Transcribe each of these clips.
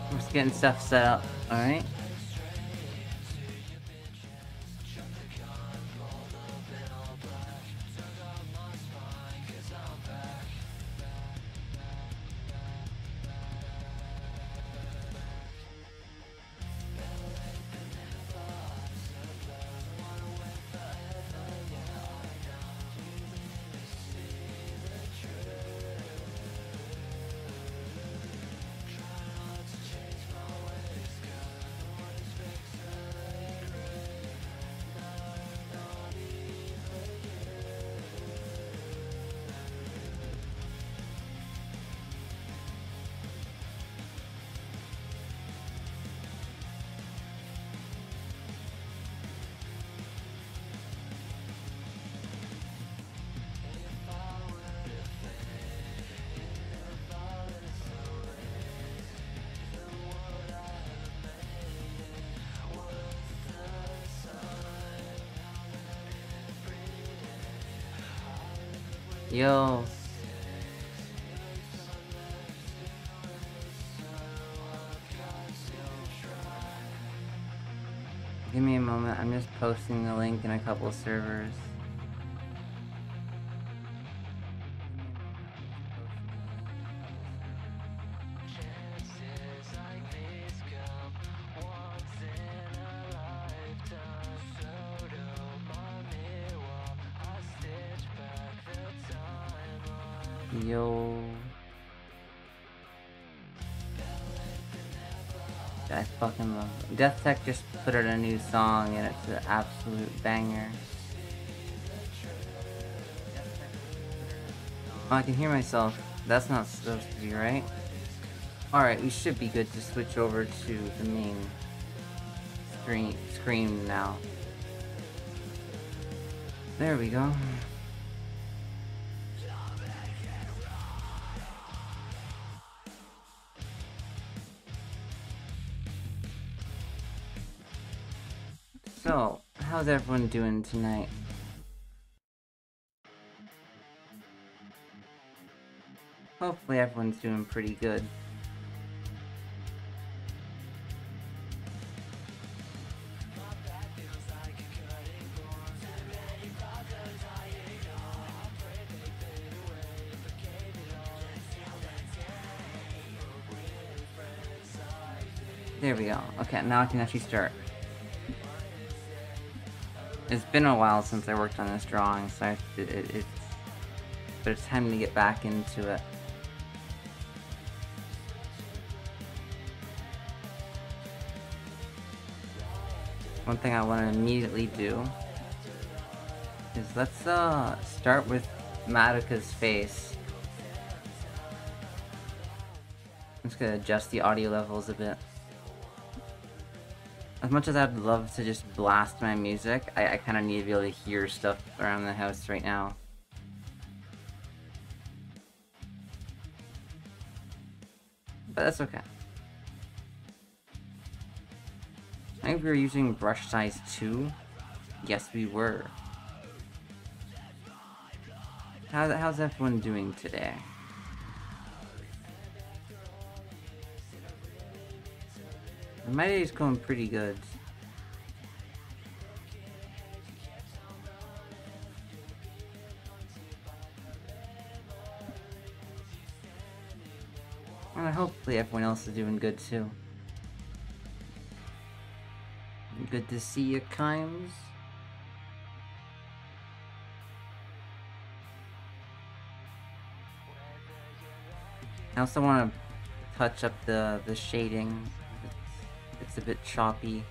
I'm just getting stuff set up, alright? Yo. Give me a moment, I'm just posting the link in a couple of servers. Yo. I fucking love it. Death Tech just put out a new song and it's an absolute banger. Oh, I can hear myself. That's not supposed to be right. Alright, we should be good to switch over to the main screen now. There we go. So, how's everyone doing tonight? Hopefully everyone's doing pretty good. There we go. Okay, now I can actually start. It's been a while since I worked on this drawing, so but it's time to get back into it. One thing I want to immediately do is let's start with Madoka's face. I'm just gonna adjust the audio levels a bit. As much as I'd love to just blast my music, I kind of need to be able to hear stuff around the house right now. But that's okay. I think we were using brush size 2. Yes, we were. How's everyone doing today? My day's going pretty good. And hopefully everyone else is doing good too. Good to see you, Kimes. I also want to touch up the shading. It's a bit choppy.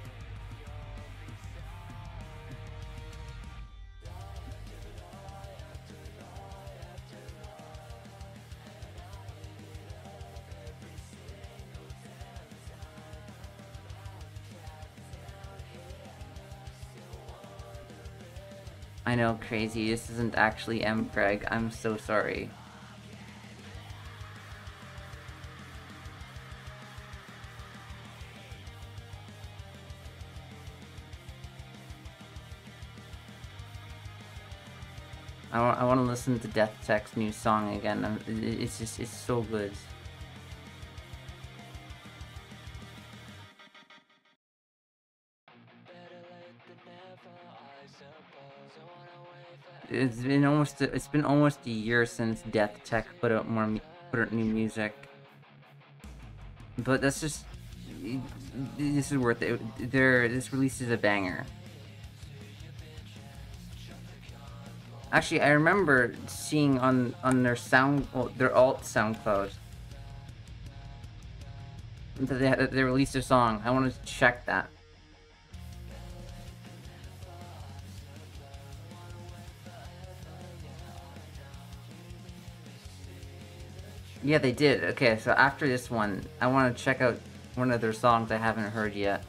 I know, crazy. This isn't actually M. Craig. I'm so sorry. I want to listen to Death Tech's new song again. It's just, it's so good. It's been almost a year since Death Tech put out new music. But that's just, this is worth it. This release is a banger. Actually, I remember seeing on their their alt SoundCloud that they released a song. I want to check that. Yeah, they did. Okay, so after this one, I want to check out one of their songs I haven't heard yet.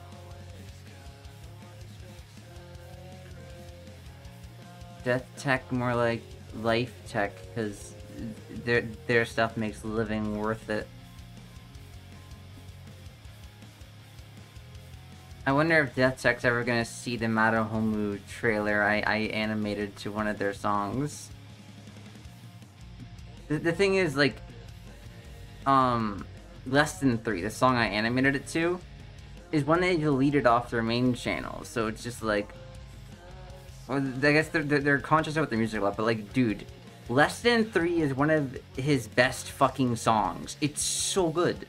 Death Tech, more like Life Tech, because their stuff makes living worth it. I wonder if Death Tech's ever gonna see the madohomu trailer I animated to one of their songs. The thing is, like, Less Than 3, the song I animated it to, is one they deleted off their main channel, so it's just like, well, I guess they're conscious about their music a lot, but like, dude, Less Than 3 is one of his best fucking songs. It's so good.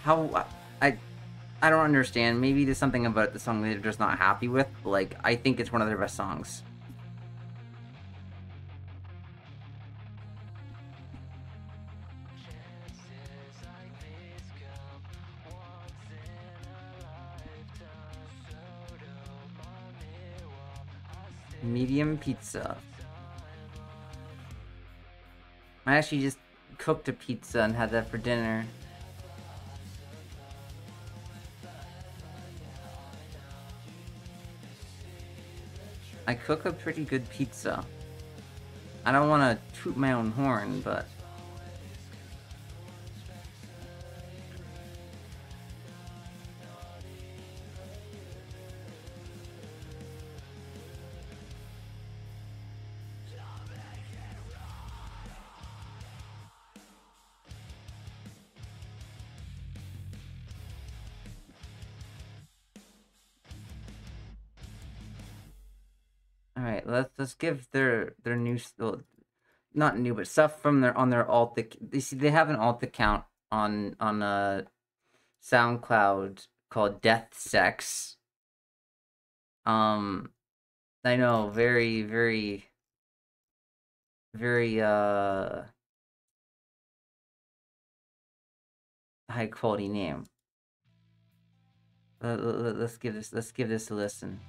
How, I don't understand. Maybe there's something about the song that they're just not happy with, but like, I think it's one of their best songs. Medium pizza. I actually just cooked a pizza and had that for dinner. I cook a pretty good pizza. I don't want to toot my own horn, but... Alright, let's give their new, well, not new, but stuff from their alt. They have an alt account on SoundCloud called Death Sex. I know, very high quality name. Let's give this a listen.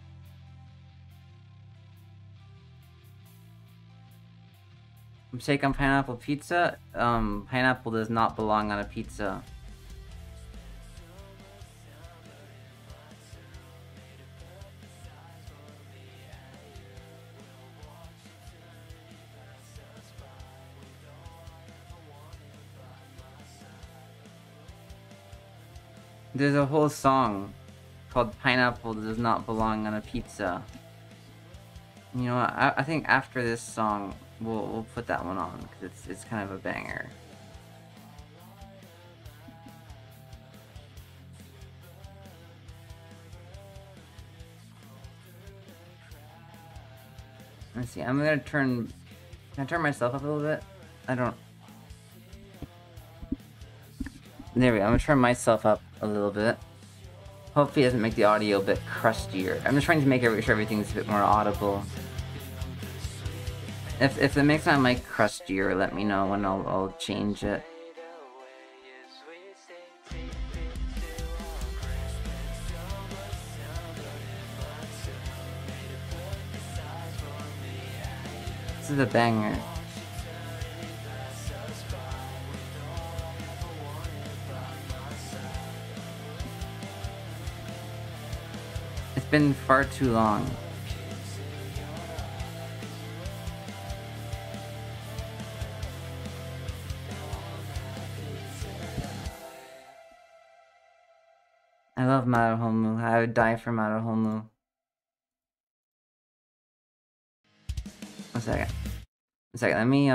Take on pineapple pizza. Pineapple does not belong on a pizza. There's a whole song called Pineapple Does Not Belong on a Pizza. You know what, I think after this song, we'll put that one on, because it's kind of a banger. Let's see, I'm gonna can I turn myself up a little bit? I don't... There we go, I'm gonna turn myself up a little bit. Hopefully it doesn't make the audio a bit crustier. I'm just trying to make sure everything's a bit more audible. If it makes my mic crustier, let me know and I'll change it. This is a banger. It's been far too long. I love madohomu. I would die for madohomu. A second. A second. Let me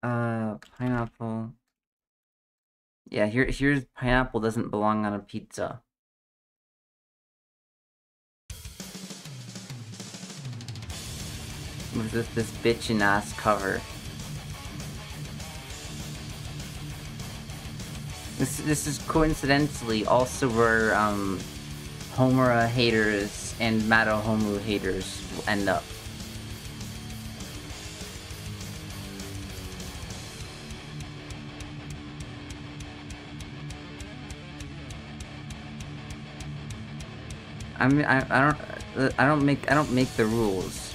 pineapple. Yeah, here's pineapple doesn't belong on a pizza. With this bitchin' ass cover. This is coincidentally also where Homura haters and madohomu haters will end up. I mean, I don't make the rules.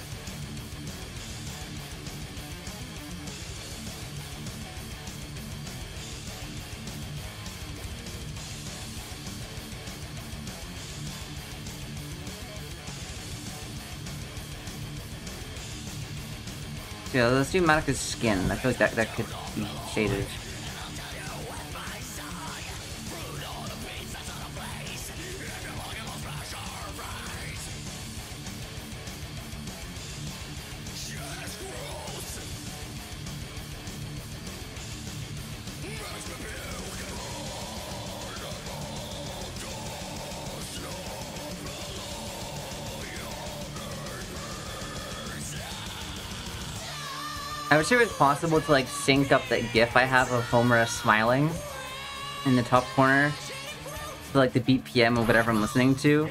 Yeah, let's do Matica's skin. I feel like that could be shaded. I wish it was possible to like sync up that GIF I have of Homura smiling in the top corner to like the BPM of whatever I'm listening to.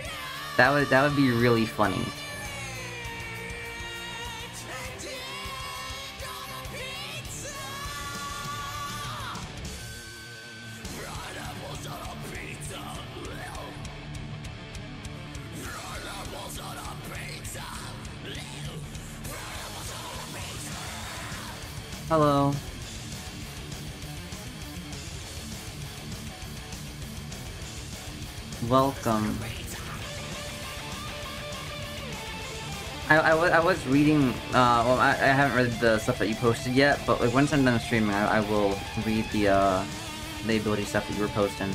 That would be really funny. Hello. Welcome. I was reading, well, I haven't read the stuff that you posted yet, but like once I'm done streaming, I will read the ability stuff that you were posting.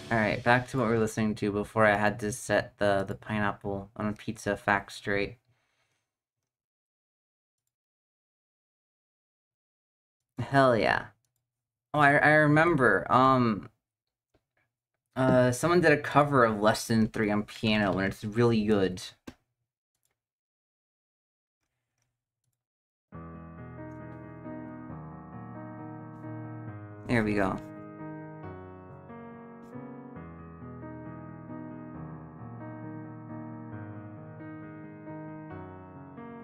Alright, back to what we were listening to before I had to set the pineapple on a pizza fact straight. Hell yeah. Oh, I remember, someone did a cover of Less Than 3 on piano, and it's really good. There we go.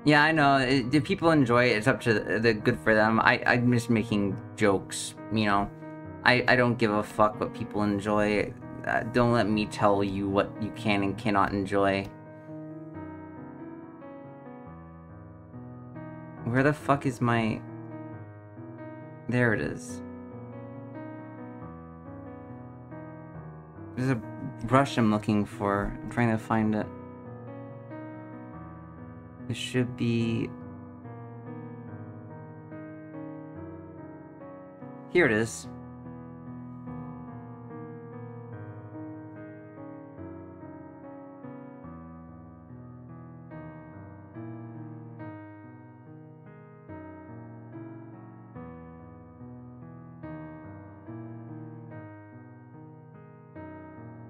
Yeah, I know. If people enjoy it, it's up to the good for them. I'm just making jokes, you know. I don't give a fuck what people enjoy. Don't let me tell you what you can and cannot enjoy. Where the fuck is my... There it is. There's a brush I'm looking for. I'm trying to find it. It should be... Here it is.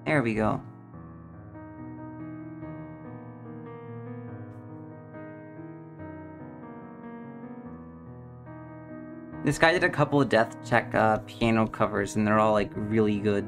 There we go. This guy did a couple of Death Check piano covers, and they're all, like, really good.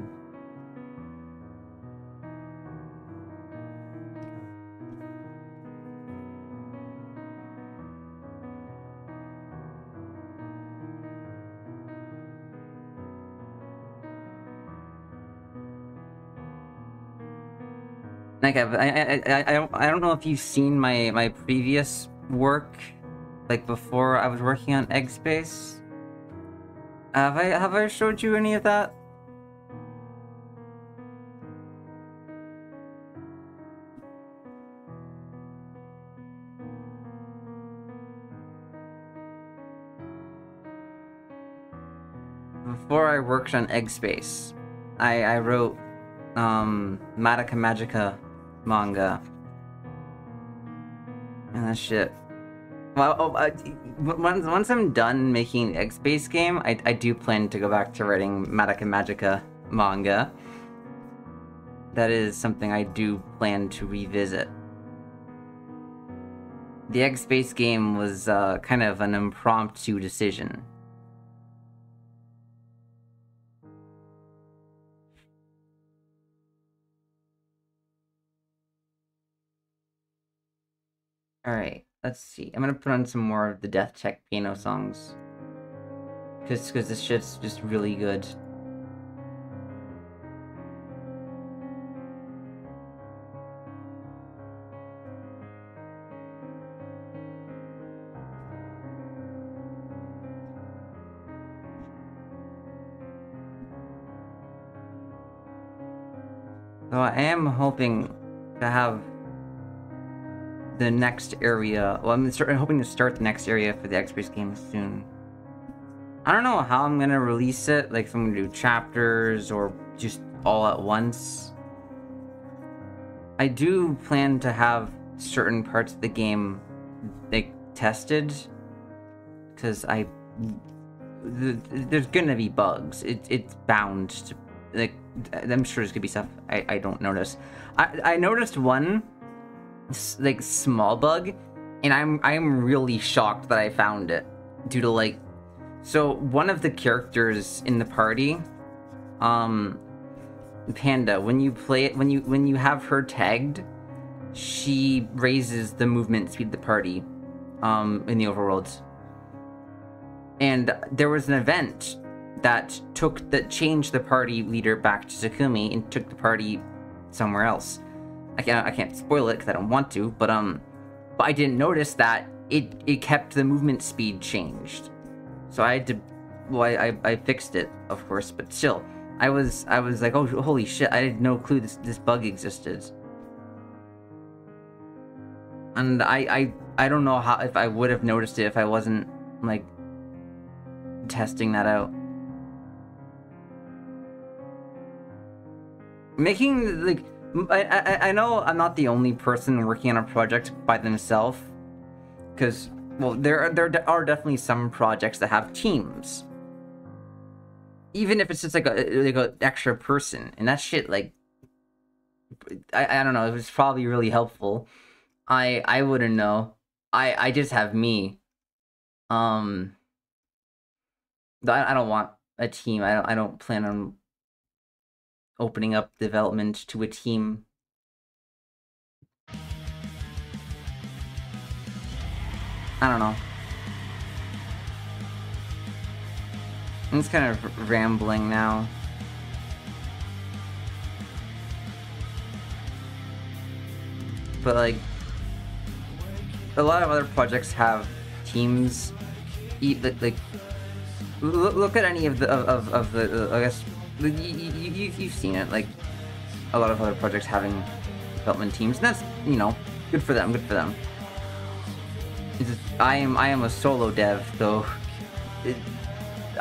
Like, I don't know if you've seen my previous work, like before I was working on Egg Space. Have I showed you any of that? Before I worked on Egg Space, I wrote Madoka Magica manga. And that shit. Well, once I'm done making Egg Space game, I do plan to go back to writing Madoka Magica manga. That is something I do plan to revisit. The Egg Space game was kind of an impromptu decision. Alright, let's see. I'm gonna put on some more of the Death Check piano songs. Because this shit's just really good. So I am hoping to have the next area. Well, I'm hoping to start the next area for the Egg Space game soon. I don't know how I'm gonna release it, like if I'm gonna do chapters or just all at once. I do plan to have certain parts of the game like tested, because there's gonna be bugs. It's bound to, like, I'm sure there's gonna be stuff I don't notice. I noticed one like small bug, and I'm really shocked that I found it due to like, so one of the characters in the party, Panda, when you play it, when you have her tagged, she raises the movement speed of the party in the overworld. And there was an event that changed the party leader back to Sakumi and took the party somewhere else. I can't spoil it because I don't want to, but I didn't notice that it kept the movement speed changed. So I had to, well, I fixed it, of course, but still, I was like, oh, holy shit, I had no clue this bug existed. And I don't know how, if I would have noticed it if I wasn't like testing that out. Making, like, I know I'm not the only person working on a project by themselves, because, well, there are definitely some projects that have teams, even if it's just like a extra person, and that shit, like, I don't know, it was probably really helpful. I wouldn't know. I just have me. I don't want a team. I don't plan on opening up development to a team. I don't know. I'm just kind of rambling now. But like, a lot of other projects have teams. Like, look at any of the I guess you've seen it. Like, a lot of other projects having development teams, and that's, you know, good for them. Good for them. It's just, I am a solo dev, so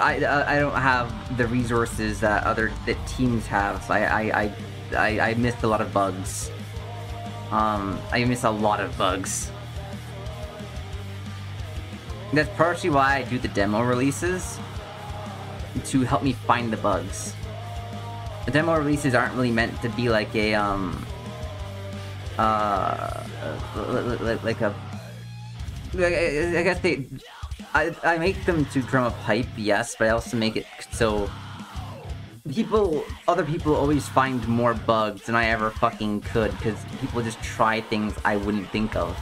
I don't have the resources that teams have. So I missed a lot of bugs. I miss a lot of bugs. That's partially why I do the demo releases, to help me find the bugs. The demo releases aren't really meant to be like a I guess I make them to drum up hype, yes, but I also make it so other people always find more bugs than I ever fucking could, because people just try things I wouldn't think of.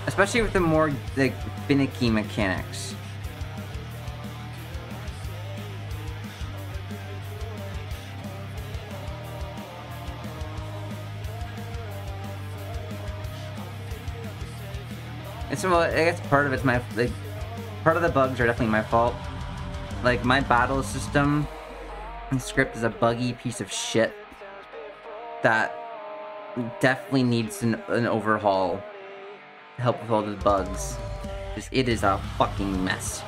Especially with the more, like, finicky mechanics. It's well, I guess part of it's my like, part of the bugs are definitely my fault. Like my battle system and script is a buggy piece of shit that definitely needs an overhaul to help with all the bugs. Because it is a fucking mess.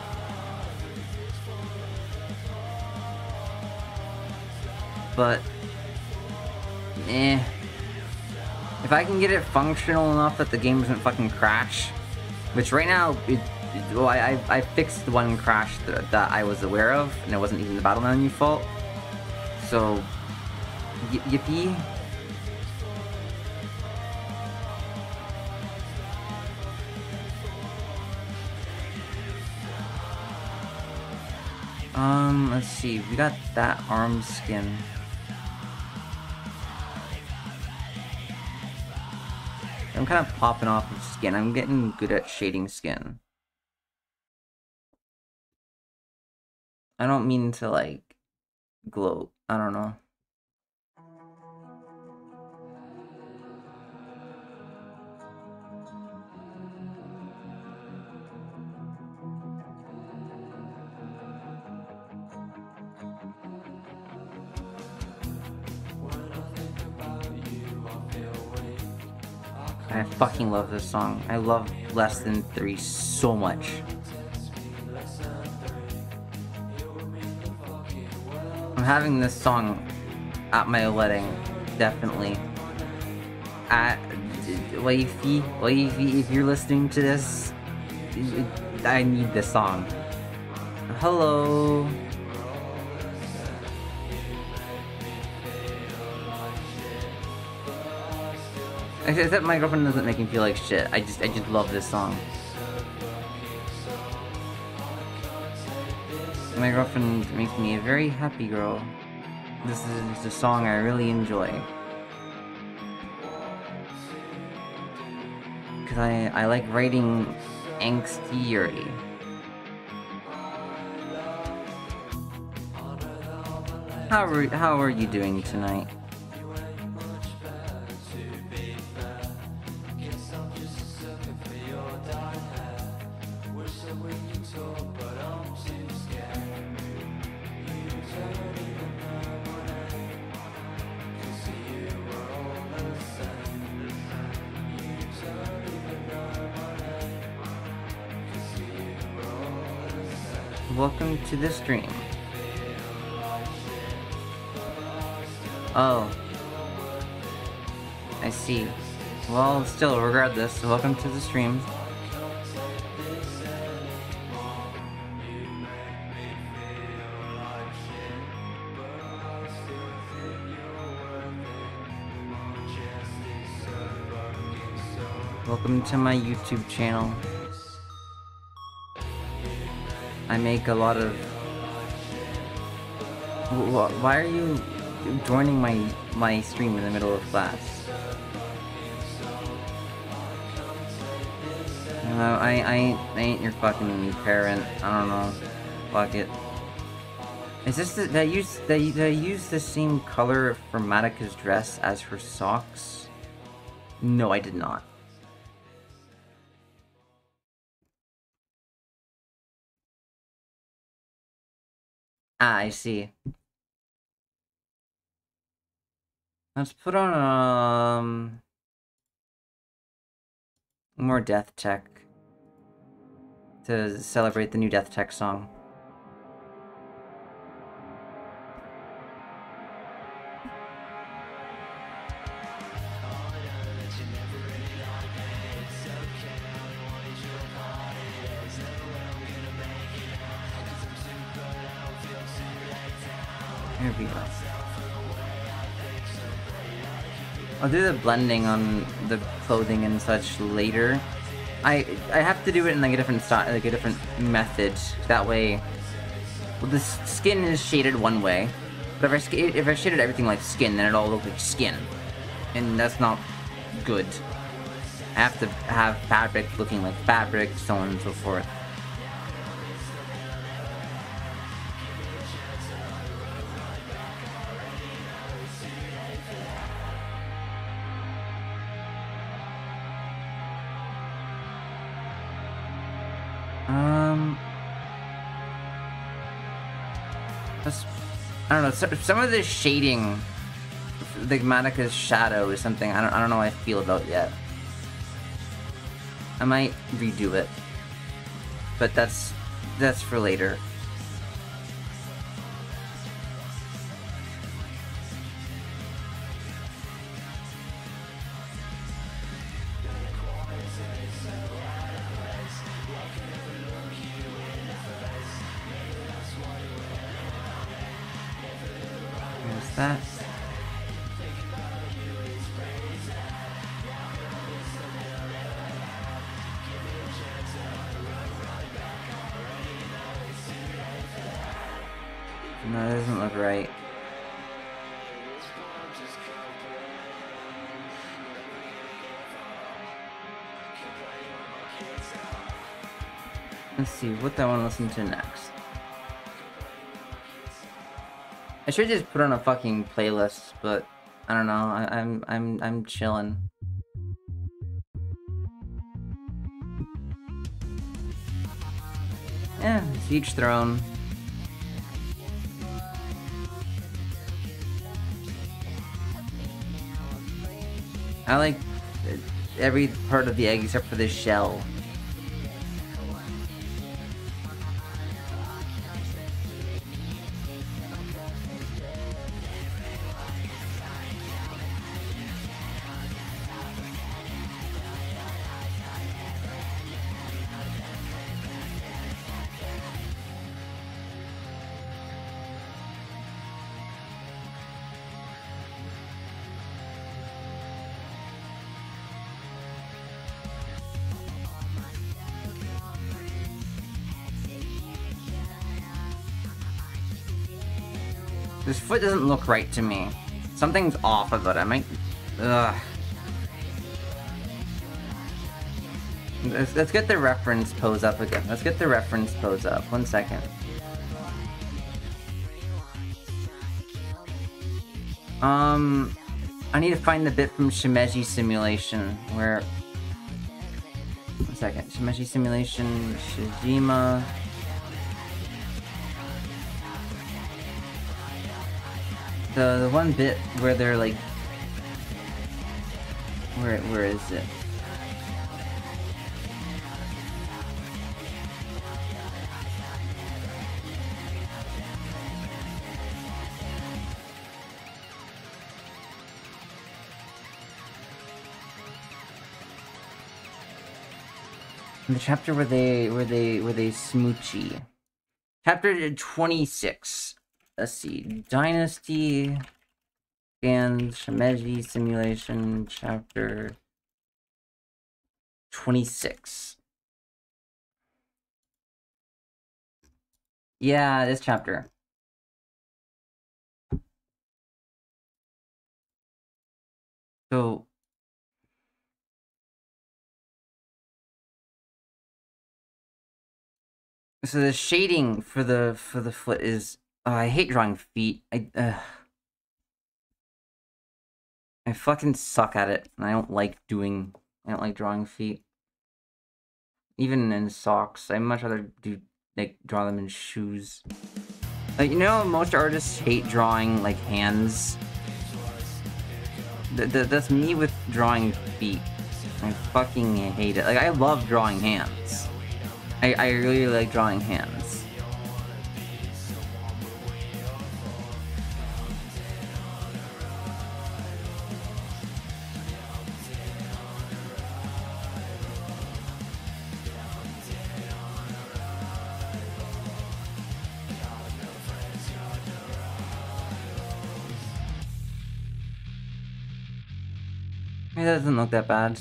But, if I can get it functional enough that the game doesn't fucking crash, which right now, well, I fixed the one crash that I was aware of, and it wasn't even the battle menu fault. So, yippee. Let's see, we got that arm skin. I'm kind of popping off of skin. I'm getting good at shading skin. I don't mean to, like, gloat. I don't know. I fucking love this song. I love Less Than 3 so much. I'm having this song at my wedding, definitely. At wifey, if you're listening to this, I need this song. Hello. Except my girlfriend doesn't make me feel like shit. I just love this song. My girlfriend makes me a very happy girl. This is a song I really enjoy. Cause I like writing angsty Yuri. How are you doing tonight? Welcome to the stream. Oh. I see. Well, still, regardless, welcome to the stream. Welcome to my YouTube channel. I make a lot of... Why are you joining my stream in the middle of class? No, I ain't your fucking parent. I don't know. Fuck it. Is this did I use the same color for Marika's dress as her socks? No, I did not. Ah, I see. Let's put on more Death Tech to celebrate the new Death Tech song. Here we go. I'll do the blending on the clothing and such later. I have to do it in like a different style, like a different method. That way, well, the skin is shaded one way, but if I shaded everything like skin, then it all look like skin, and that's not good. I have to have fabric looking like fabric, so on and so forth. Just, I don't know. Some of the shading, the Manika's shadow is something I don't know how I feel about yet. I might redo it, but that's for later. There's that. No, that doesn't look right. Let's see, what do I want to listen to next? I should just put on a fucking playlist, but I don't know. I'm chilling. Yeah, it's each their own. I like every part of the egg except for the shell. This foot doesn't look right to me. Something's off of it. I might... Ugh. Let's get the reference pose up again. Let's get the reference pose up. 1 second. I need to find the bit from Shimeji Simulation where... 1 second. Shimeji Simulation, Shijima... The one bit where they're like... Where is it? The chapter where they smoochy. Chapter 26. Let's see. Dynasty and Shimeji Simulation chapter 26. Yeah, this chapter. So the shading for the foot is I hate drawing feet. I fucking suck at it. And I don't like drawing feet. Even in socks. I'd much rather draw them in shoes. Like, you know, most artists hate drawing like hands. That's me with drawing feet. I fucking hate it. Like, I love drawing hands. I really like drawing hands. It doesn't look that bad.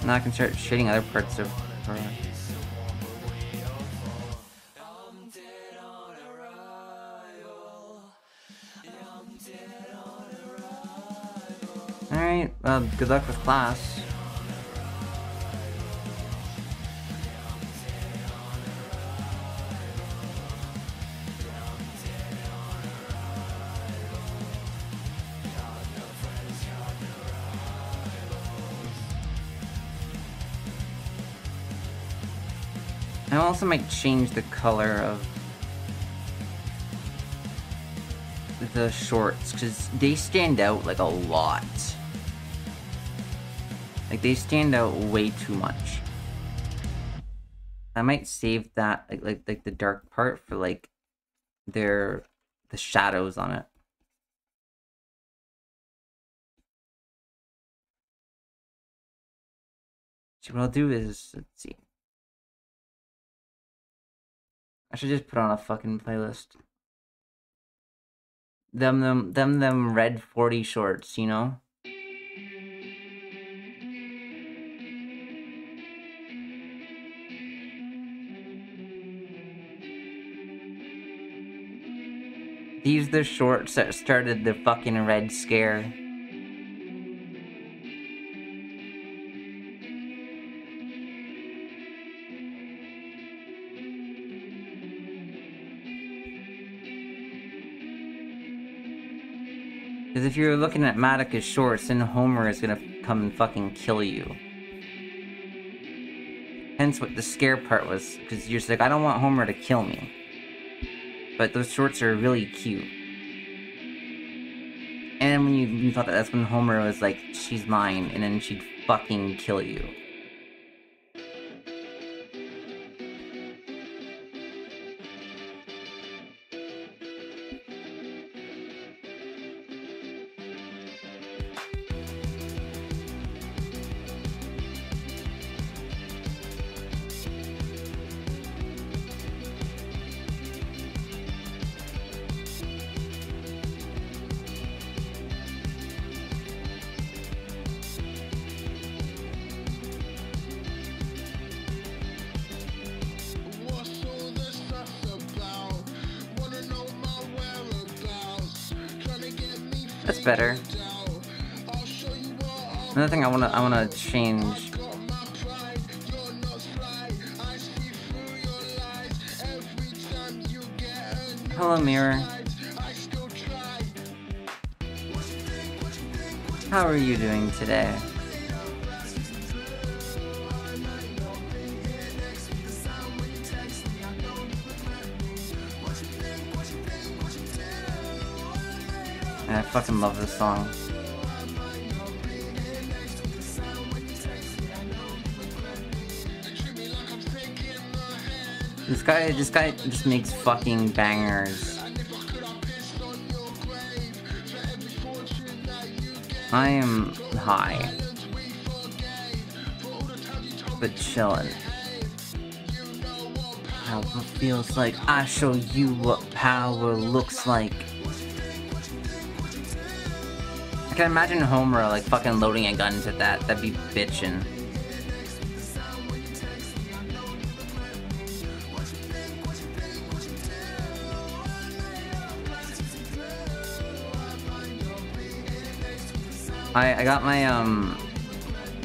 Now I can start shading other parts of her. Alright, good luck with class. I also might change the color of the shorts, because they stand out like a lot. Like, they stand out way too much. I might save that, like the dark part for, like, the shadows on it. So what I'll do is, let's see. I should just put on a fucking playlist. Them red 40 shorts, you know? These are the shorts that started the fucking Red Scare. Because if you're looking at Madoka's shorts, then Homer is gonna come and fucking kill you. Hence what the scare part was, because you're just like, I don't want Homer to kill me. But those shorts are really cute. And then when you thought that's when Homer was like, she's mine, and then she'd fucking kill you. That's better. Another thing I wanna change. Hello, mirror. How are you doing today? I fucking love this song. This guy just makes fucking bangers. I am high, but chillin'. How it feels like. I show you what power looks like. I can imagine Homer like fucking loading a gun to that. That'd be bitchin'. I got my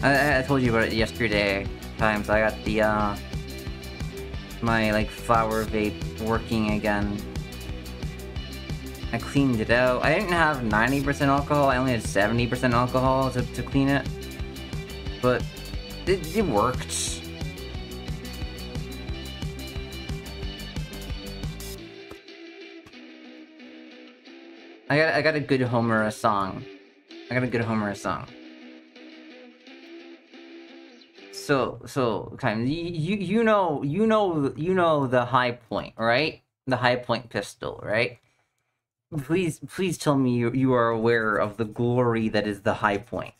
I told you about it yesterday times. I got the my like flower vape working again. I cleaned it out. I didn't have 90% alcohol, I only had 70% alcohol to clean it. But it worked. I got a good Homer song. I got a good Homer song. So, kind of, you know the high point, right? The high point pistol, right? Please tell me you are aware of the glory that is the high point.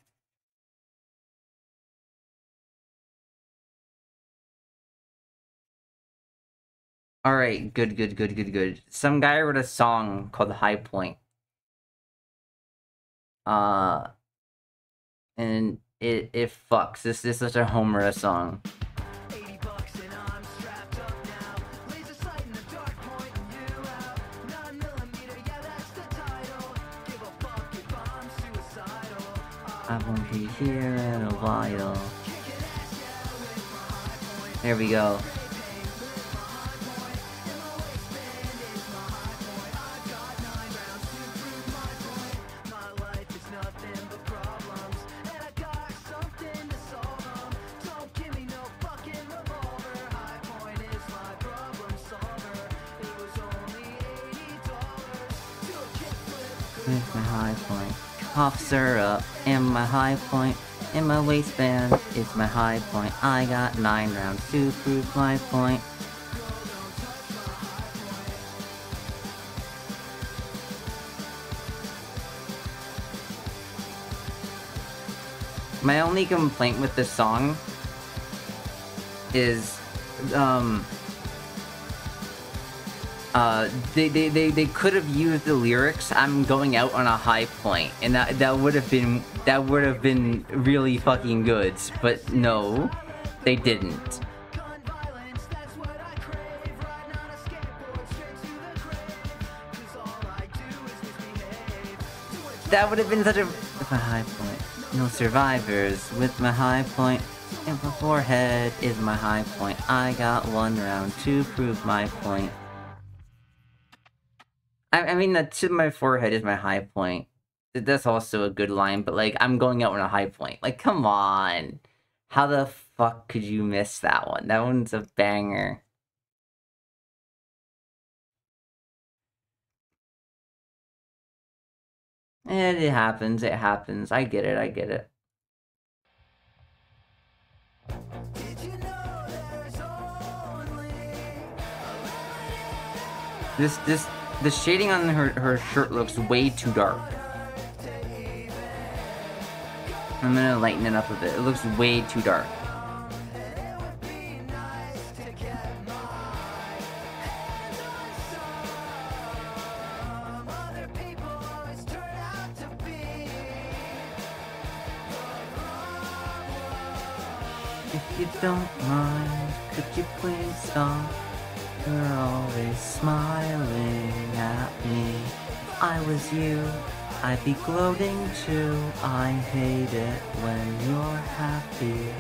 Alright, good. Some guy wrote a song called High Point. And it fucks. This is such a Homer song. I won't be here in a while. There we go. With my high point. Cough syrup and my high point. In my waistband is my high point. I got 9 rounds to prove my point. My only complaint with this song is, they could have used the lyrics, "I'm going out on a high point," and that would have been really fucking good, but no, they didn't. That would have been such a high point. No survivors with my high point. And my forehead is my high point. I got 1 round to prove my point. I mean, the tip of my forehead is my high point. That's also a good line, but like, I'm going out on a high point. Like, come on. How the fuck could you miss that one? That one's a banger. And it happens, it happens. I get it, I get it. The shading on her shirt looks way too dark. I'm gonna lighten it up a bit. It looks way too dark. If you don't mind, could you please stop? You're always smiling at me. If I was you, I'd be gloating too. I hate it when you're happy.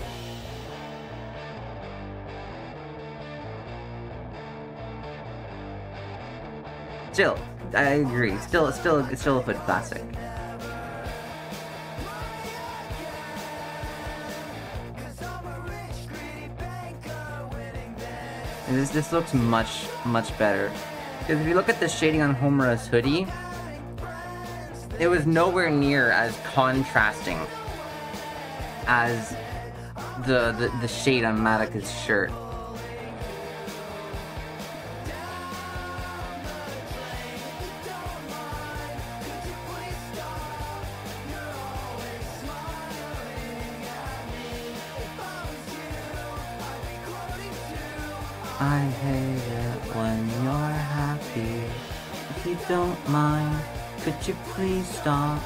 Still, I agree. Still a good classic. This looks much better. Because if you look at the shading on Homura's hoodie, it was nowhere near as contrasting as the shade on Madoka's shirt. I hate it when you're happy. If you don't mind, could you please stop?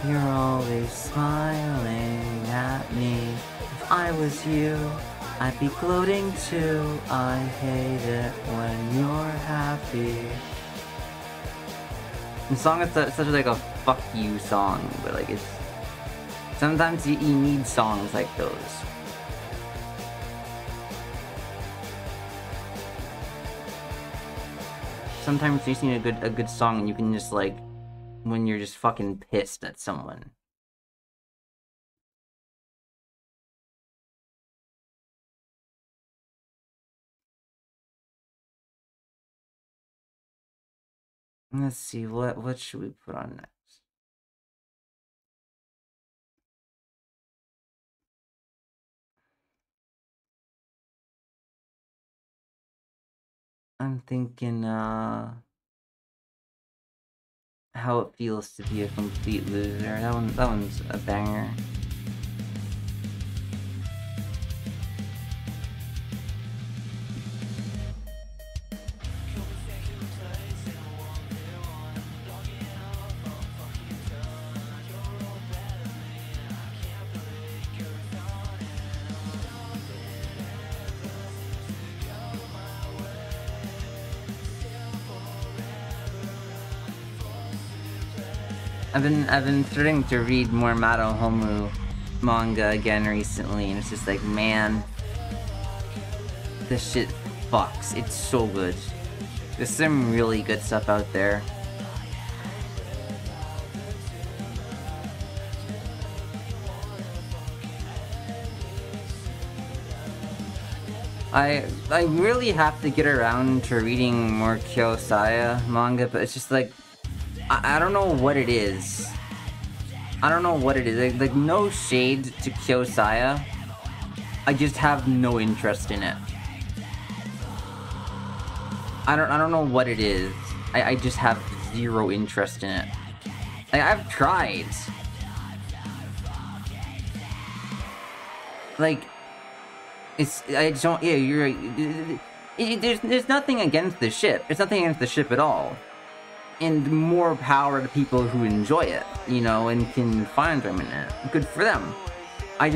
You're always smiling at me. If I was you, I'd be gloating too. I hate it when you're happy. The song is such like a fuck you song, but like it's... Sometimes you need songs like those. Sometimes you just need a good song and you can just like, when you're just fucking pissed at someone. Let's see, what should we put on next? I'm thinking, how it feels to be a complete loser. That one's a banger. I've been starting to read more madohomu manga again recently, and it's just like, man, this shit fucks. It's so good. There's some really good stuff out there. I really have to get around to reading more Kyosaya manga, but it's just like, I don't know what it is. I don't know what it is. Like no shade to Kyosaya. I just have no interest in it. I don't know what it is. I just have zero interest in it. Like I've tried. Like I just don't. Yeah, you're right. There's nothing against the ship. There's nothing against the ship at all. And more power to people who enjoy it, you know, and can find them in it. Good for them. I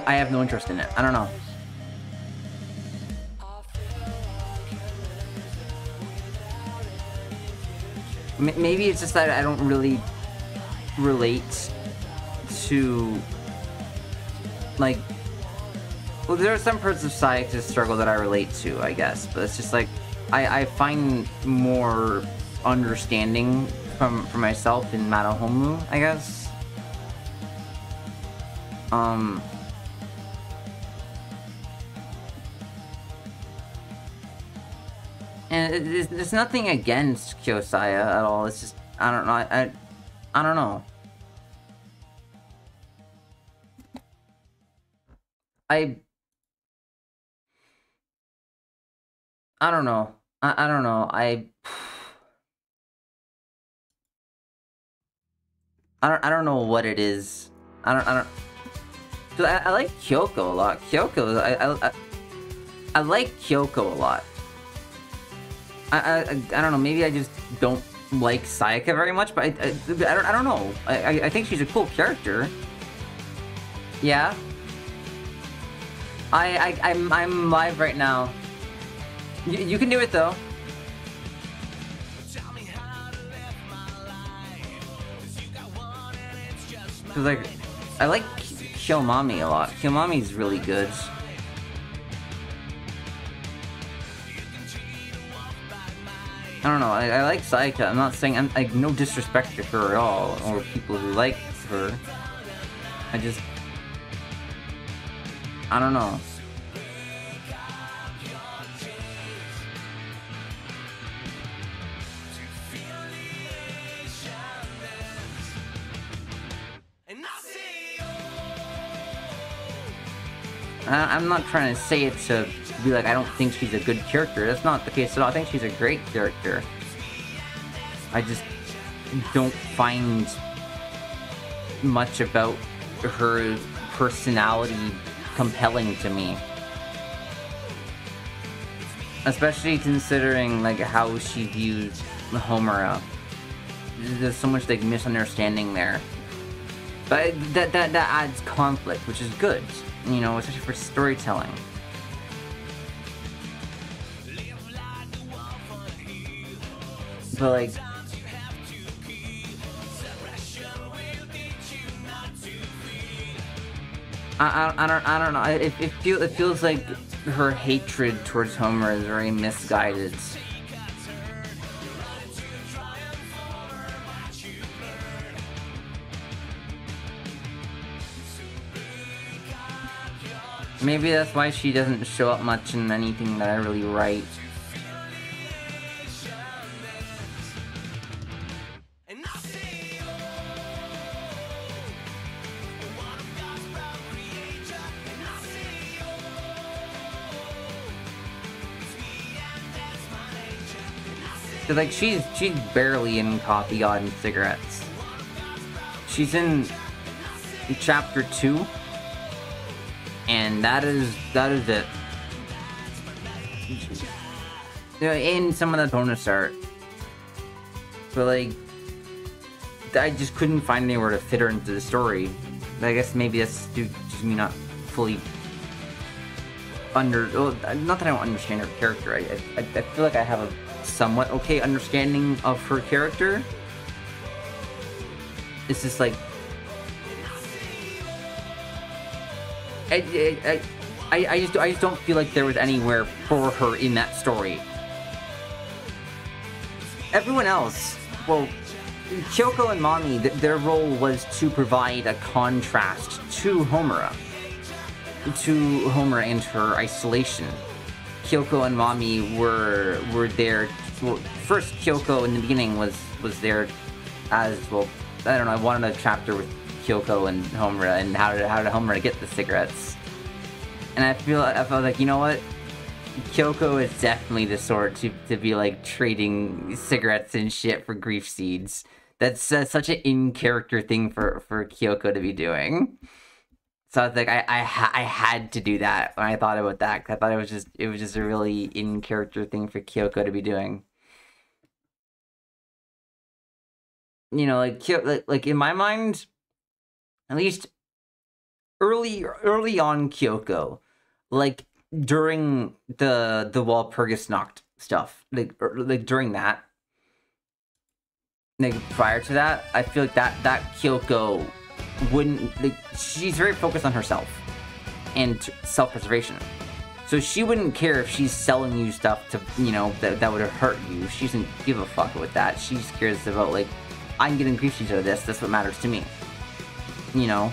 have no interest in it. I don't know. Maybe it's just that I don't really relate to, like, well, there are some parts of Sayaka's struggle that I relate to, I guess, but it's just like, I find more understanding for myself in Madohomu, I guess. And there's nothing against Kyosaya at all. It's just I don't know. I don't know. I don't know. I don't know. I don't know what it is. I don't. Cause I like Kyoko a lot. I like Kyoko a lot. I don't know. Maybe I just don't like Sayaka very much, but I don't know. I think she's a cool character. Yeah. I'm live right now. You can do it though. Cause like, I like Kyomami a lot. Kyomami's really good. I don't know, I like Sayaka. I'm not saying, I'm like, no disrespect to her at all, or people who like her. I don't know. I'm not trying to say it to be like, I don't think she's a good character. That's not the case at all. I think she's a great character. I just don't find much about her personality compelling to me. Especially considering like how she views Homura. There's so much like misunderstanding there. But that adds conflict, which is good. You know, especially for storytelling. But like, I don't know. It feels like her hatred towards Homer is very misguided. Maybe that's why she doesn't show up much in anything that I really write. Cause like she's barely in Coffee God and Cigarettes. She's in chapter 2. And that is it. In some of the bonus art. But like, I just couldn't find anywhere to fit her into the story. I guess maybe that's just me not fully well, not that I don't understand her character. I feel like I have a somewhat okay understanding of her character. It's just like, I just don't feel like there was anywhere for her in that story. Everyone else, well, Kyoko and Mami, their role was to provide a contrast to Homura and her isolation. Kyoko and Mami were there well, first Kyoko in the beginning was there as, well, I don't know, I wanted a chapter with Kyoko and Homura and how did Homura get the cigarettes. And I felt like, you know what? Kyoko is definitely the sort to be like trading cigarettes and shit for grief seeds. That's such an in-character thing for Kyoko to be doing. So I was like, I had to do that when I thought about that. I thought it was just a really in-character thing for Kyoko to be doing. You know, like in my mind, at least early on Kyoko, like during the Walpurgisnacht stuff, like during that, like prior to that, I feel like that Kyoko wouldn't, like, she's very focused on herself and self-preservation. So she wouldn't care if she's selling you stuff to, you know, that would hurt you. She doesn't give a fuck with that. She just cares about, like, I'm getting grief seeds out of this. That's what matters to me. You know?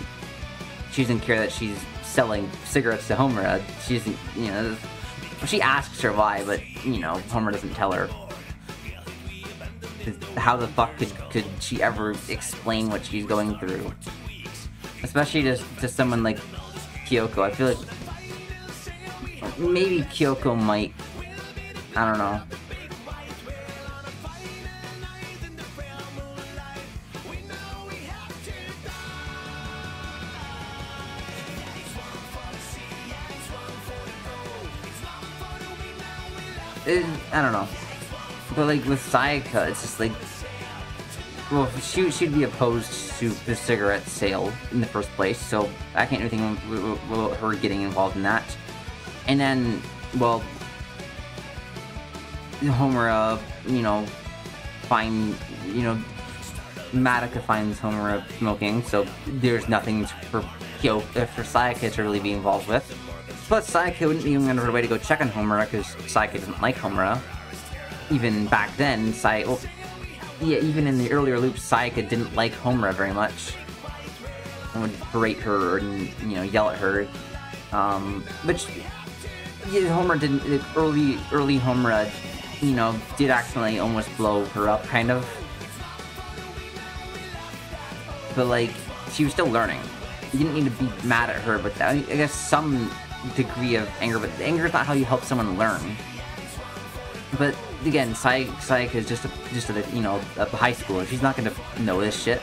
She doesn't care that she's selling cigarettes to Homura. She doesn't, you know, she asks her why, but, you know, Homura doesn't tell her. How the fuck could she ever explain what she's going through? Especially to someone like Kyoko. I feel like maybe Kyoko might, I don't know. I don't know. But like with Sayaka, it's just like, well, she'd be opposed to the cigarette sale in the first place, so I can't do anything with her getting involved in that. And then, well, Homura, you know, Madoka finds Homura smoking, so there's nothing for Sayaka to really be involved with. Plus, Sayaka wouldn't be going out of her way to go check on Homura, because Sayaka doesn't like Homura. Even back then, even in the earlier loops, Sayaka didn't like Homura very much. And would berate her and, you know, yell at her. But Homura didn't, early Homura, you know, did accidentally almost blow her up, kind of. But, like, she was still learning. You didn't need to be mad at her, but I guess some degree of anger, but anger is not how you help someone learn. But again, Sayaka is just a you know, a high schooler. She's not gonna know this shit.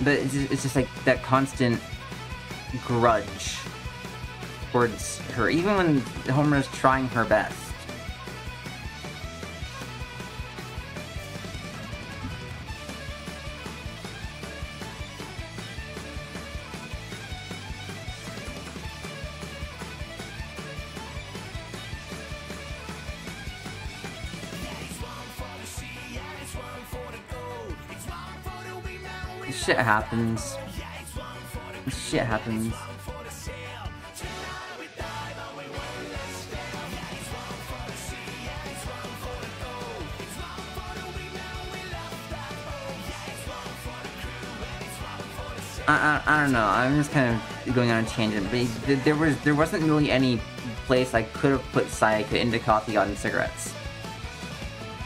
But it's just like that constant grudge towards her, even when Homura's trying her best. Shit happens. Shit happens. I don't know. I'm just kind of going on a tangent, but there wasn't really any place I could have put Sayaka into Coffee God and Cigarettes,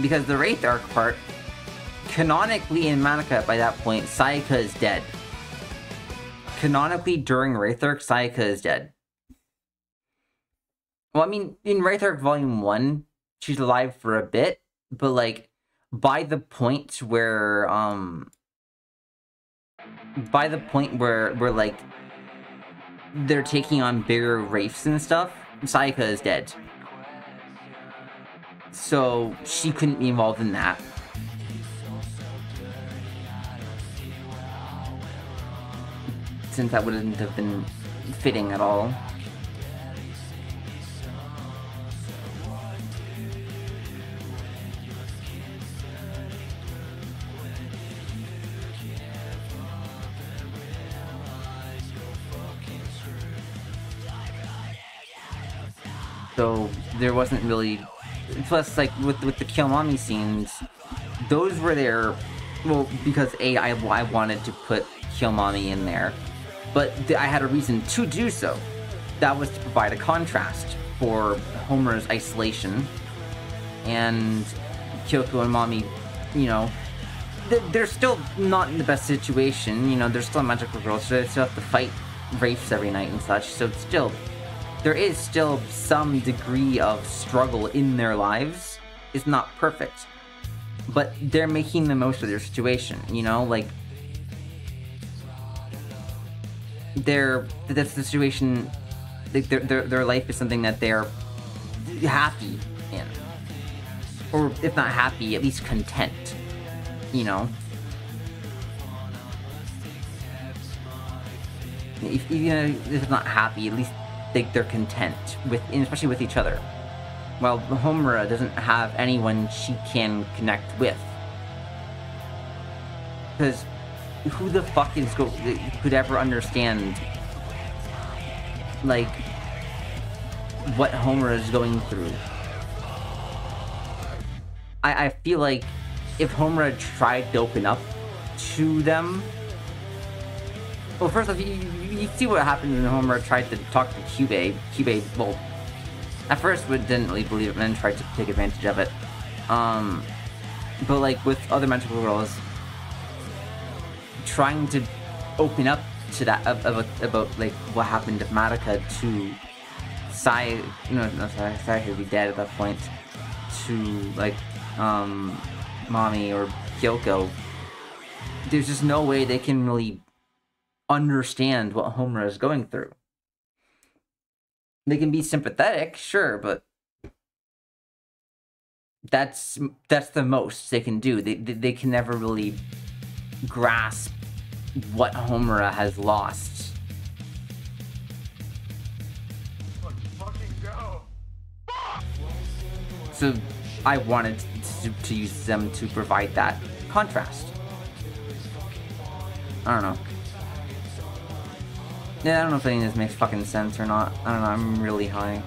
because the Wraith arc part, canonically in Madoka by that point, Sayaka is dead. Canonically during Wraith arc, Sayaka is dead. Well, I mean, in Wraith arc Volume 1, she's alive for a bit, but like by the point where like they're taking on bigger wraiths and stuff, Sayaka is dead. So she couldn't be involved in that. Since that wouldn't have been fitting at all. So there wasn't really, plus like with the Kill Mommy scenes, those were there, well, because I wanted to put Kill Mommy in there, but I had a reason to do so. That was to provide a contrast. for Homer's isolation, and Kyoko and Mami, you know, they're still not in the best situation. You know, they're still magical girls, so they still have to fight wraiths every night and such. So it's still, there is still some degree of struggle in their lives. It's not perfect, but they're making the most of their situation. You know, like that's the situation. Like their life is something that they're happy in, or if not happy, at least content. You know, if it's not happy, at least they're content with, especially with each other. While Homura doesn't have anyone she can connect with, because who the fuck could ever understand like what Homura is going through? I feel like if Homura tried to open up to them, well, first off, you see what happens when Homura tried to talk to Kyubey. Kyubey, well, at first didn't really believe it, and then tried to take advantage of it. But like with other magical girls, trying to open up to that about like what happened to Madoka to Sai, Sai would be dead at that point, to like Mami or Kyoko, there's just no way they can really understand what Homura is going through. They can be sympathetic, sure, but that's the most they can do. They can never really grasp what Homura has lost. So I wanted to use them to provide that contrast. I don't know. Yeah, I don't know if any of this makes fucking sense or not. I don't know, I'm really high.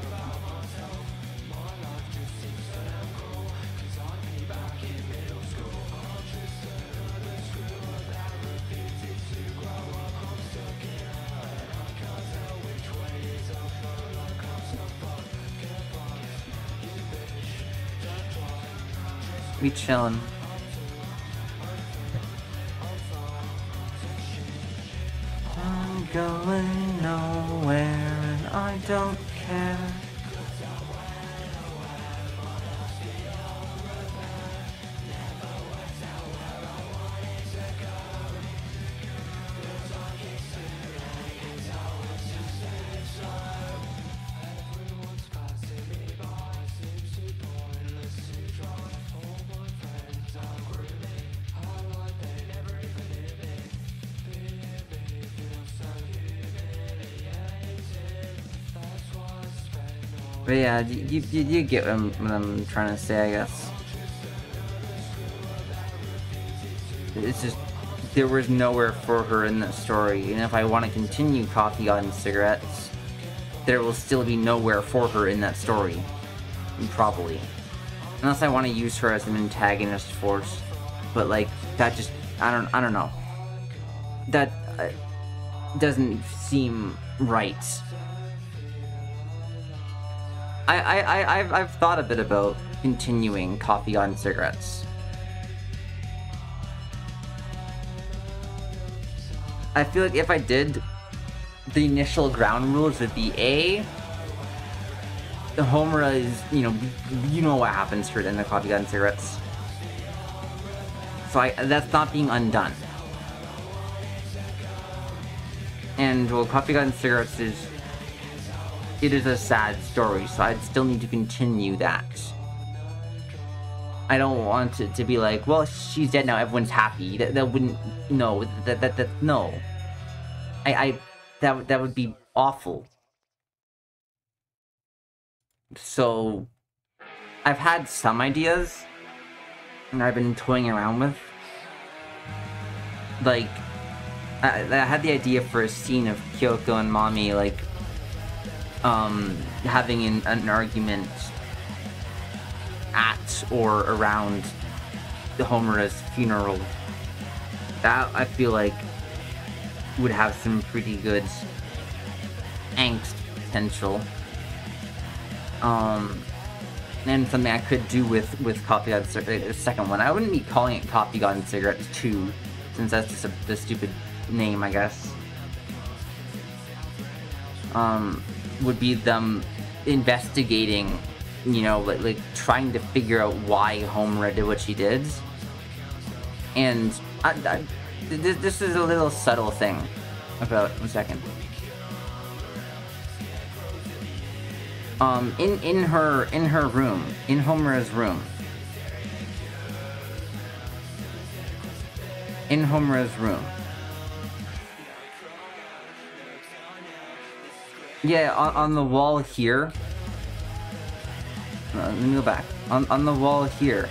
We chillin'. I'm going nowhere and I don't care. But yeah, you get what I'm trying to say, I guess. It's just, there was nowhere for her in that story, and if I want to continue Coffee and Cigarettes, there will still be nowhere for her in that story. Probably. Unless I want to use her as an antagonist force. But like, that just, I don't know. That doesn't seem right. I've thought a bit about continuing Coffee on Cigarettes. I feel like if I did, the initial ground rules would be A, the Homura is, you know what happens to her in the Coffee on Cigarettes. So that's not being undone. And well, Coffee on Cigarettes it is a sad story, so I'd still need to continue that. I don't want it to be like, well, she's dead now, everyone's happy. That wouldn't, no, no. That would be awful. So, I've had some ideas, and I've been toying around with. Like, I had the idea for a scene of Kyoko and Mami, like, having an argument at or around the Homura's funeral. That, I feel like, would have some pretty good angst potential. And something I could do with Coffee God Cigarettes, the second one. I wouldn't be calling it Coffee God Cigarettes 2, since that's just the stupid name, I guess. Would be them investigating, you know, like trying to figure out why Homura did what she did. And this is a little subtle thing about, one second. In her room, in Homura's room. In Homura's room. Yeah, on the wall here. Let me go back. On the wall here.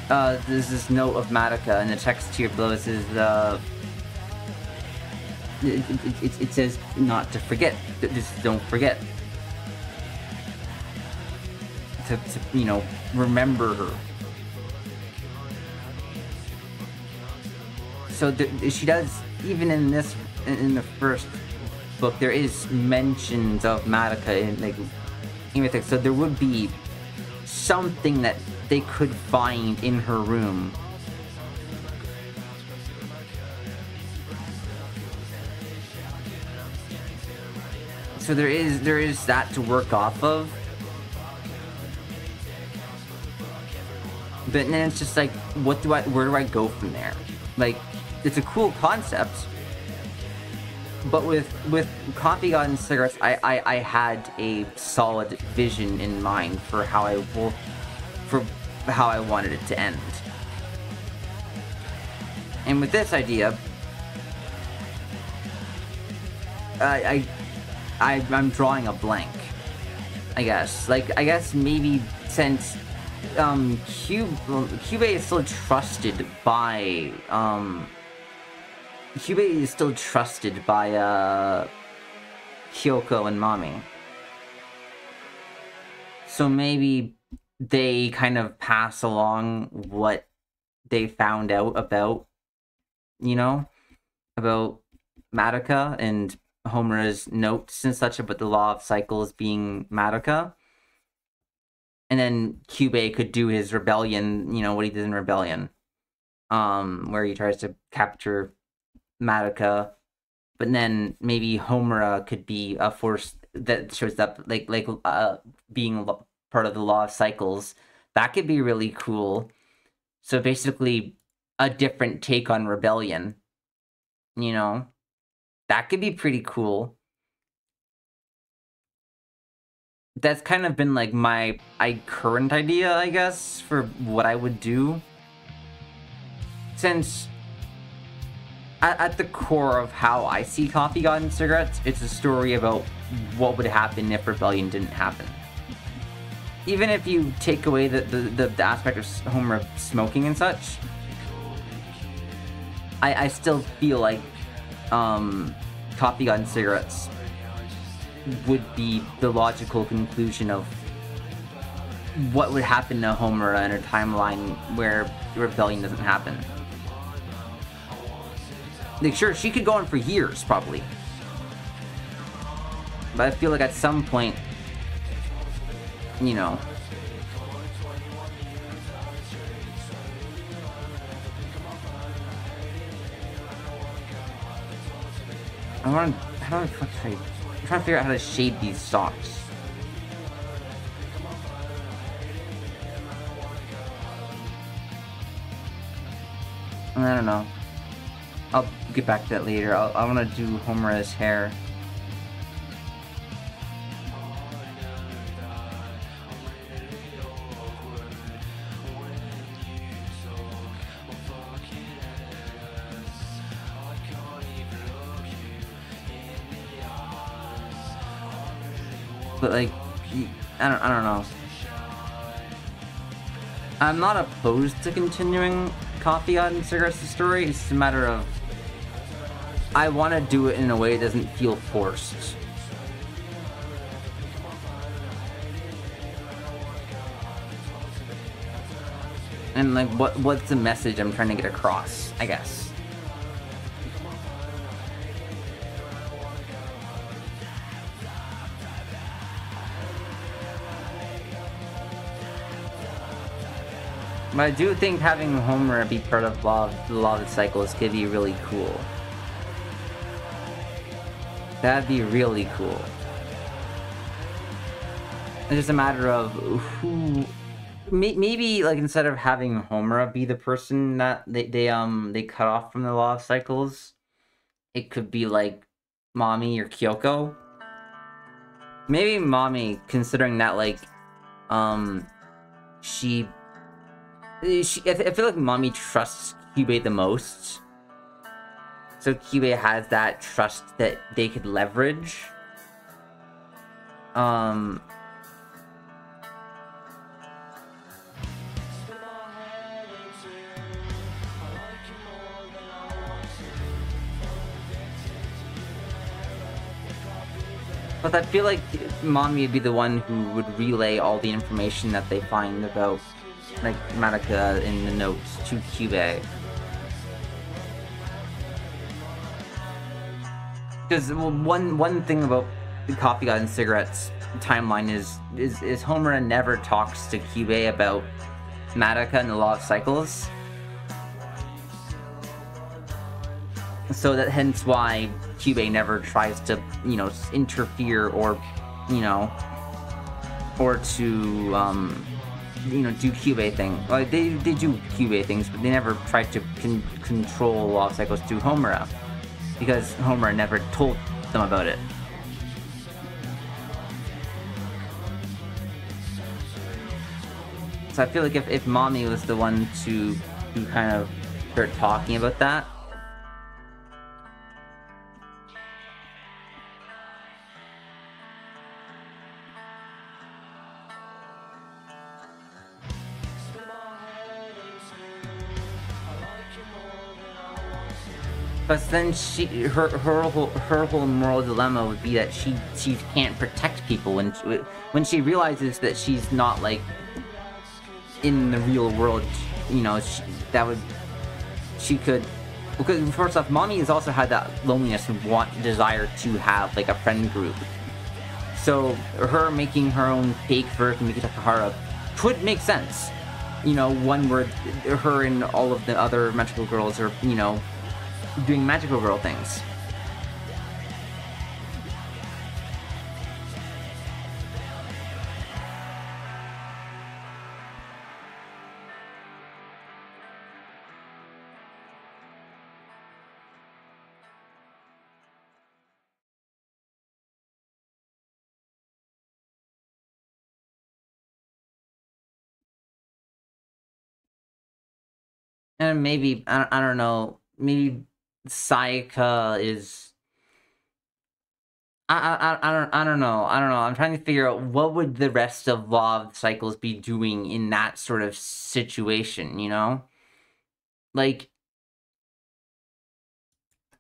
There's this note of Madoka, and the text here below says, it says not to forget. Just don't forget. To you know, remember her. So she does, even in this, in the first book, there is mentions of Madoka in like everything. So there would be something that they could find in her room. So there is that to work off of. But then it's just like, where do I go from there? Like, it's a cool concept. But with Coffee God and Cigarettes, I had a solid vision in mind for how I wanted it to end. And with this idea, I'm drawing a blank, I guess. Like, I guess maybe since Kyubey is still trusted by Kyoko and Mami. So maybe they kind of pass along what they found out about, you know, about Madoka and Homura's notes and such about the law of cycles being Madoka. And then Kyubey could do his rebellion, you know, what he did in Rebellion. Where he tries to capture Madoka. But then maybe Homura could be a force that shows up, like being part of the law of cycles. That could be really cool. So basically, a different take on Rebellion. You know? That could be pretty cool. That's kind of been like my current idea, I guess, for what I would do. Since at the core of how I see Coffee God and Cigarettes, it's a story about what would happen if Rebellion didn't happen. Even if you take away the aspect of Homura smoking and such, I still feel like Coffee God and Cigarettes would be the logical conclusion of what would happen to Homura in a timeline where Rebellion doesn't happen. Like, sure, she could go on for years, probably. But I feel like at some point, you know, I'm trying to figure out how to shade these socks. I don't know. I'll get back to that later. I want to do Homura's hair. But like, I don't know. I'm not opposed to continuing Coffee God and Cigarettes the story. It's just a matter of I want to do it in a way that doesn't feel forced. And like, what's the message I'm trying to get across, I guess. But I do think having Homura be part of the Law of the Cycles could be really cool. That'd be really cool. It's just a matter of who... Maybe, like, instead of having Homura be the person that they cut off from the Law of Cycles, it could be, like, Mami or Kyoko. Maybe Mami, considering that, like, I feel like Mami trusts Kyubey the most. So Kyubey has that trust that they could leverage. But I feel like Mami would be the one who would relay all the information that they find about, like, Madoka in the notes to Kyubey. Because one thing about the Coffee God and Cigarettes timeline is Homura never talks to Kyubey about Madoka and the Law of Cycles. So that hence why Kyubey never tries to, you know, interfere or, you know, or to, you know, do Kyubey thing. Like, they do Kyubey things, but they never tried to control Law of Cycles through Homura. Because Homura never told them about it. So I feel like if Mami was the one to kind of start talking about that, but then her whole moral dilemma would be that she can't protect people when she realizes that she's not, like, in the real world, you know. She could, because first off, Mami has also had that loneliness and desire to have, like, a friend group. So her making her own fake version of Mikita could make sense. You know, one where her and all of the other magical girls are, you know, doing magical girl things. And maybe, I don't know, maybe Sayaka is... I don't know. I'm trying to figure out what would the rest of Law of Cycles be doing in that sort of situation, you know? Like,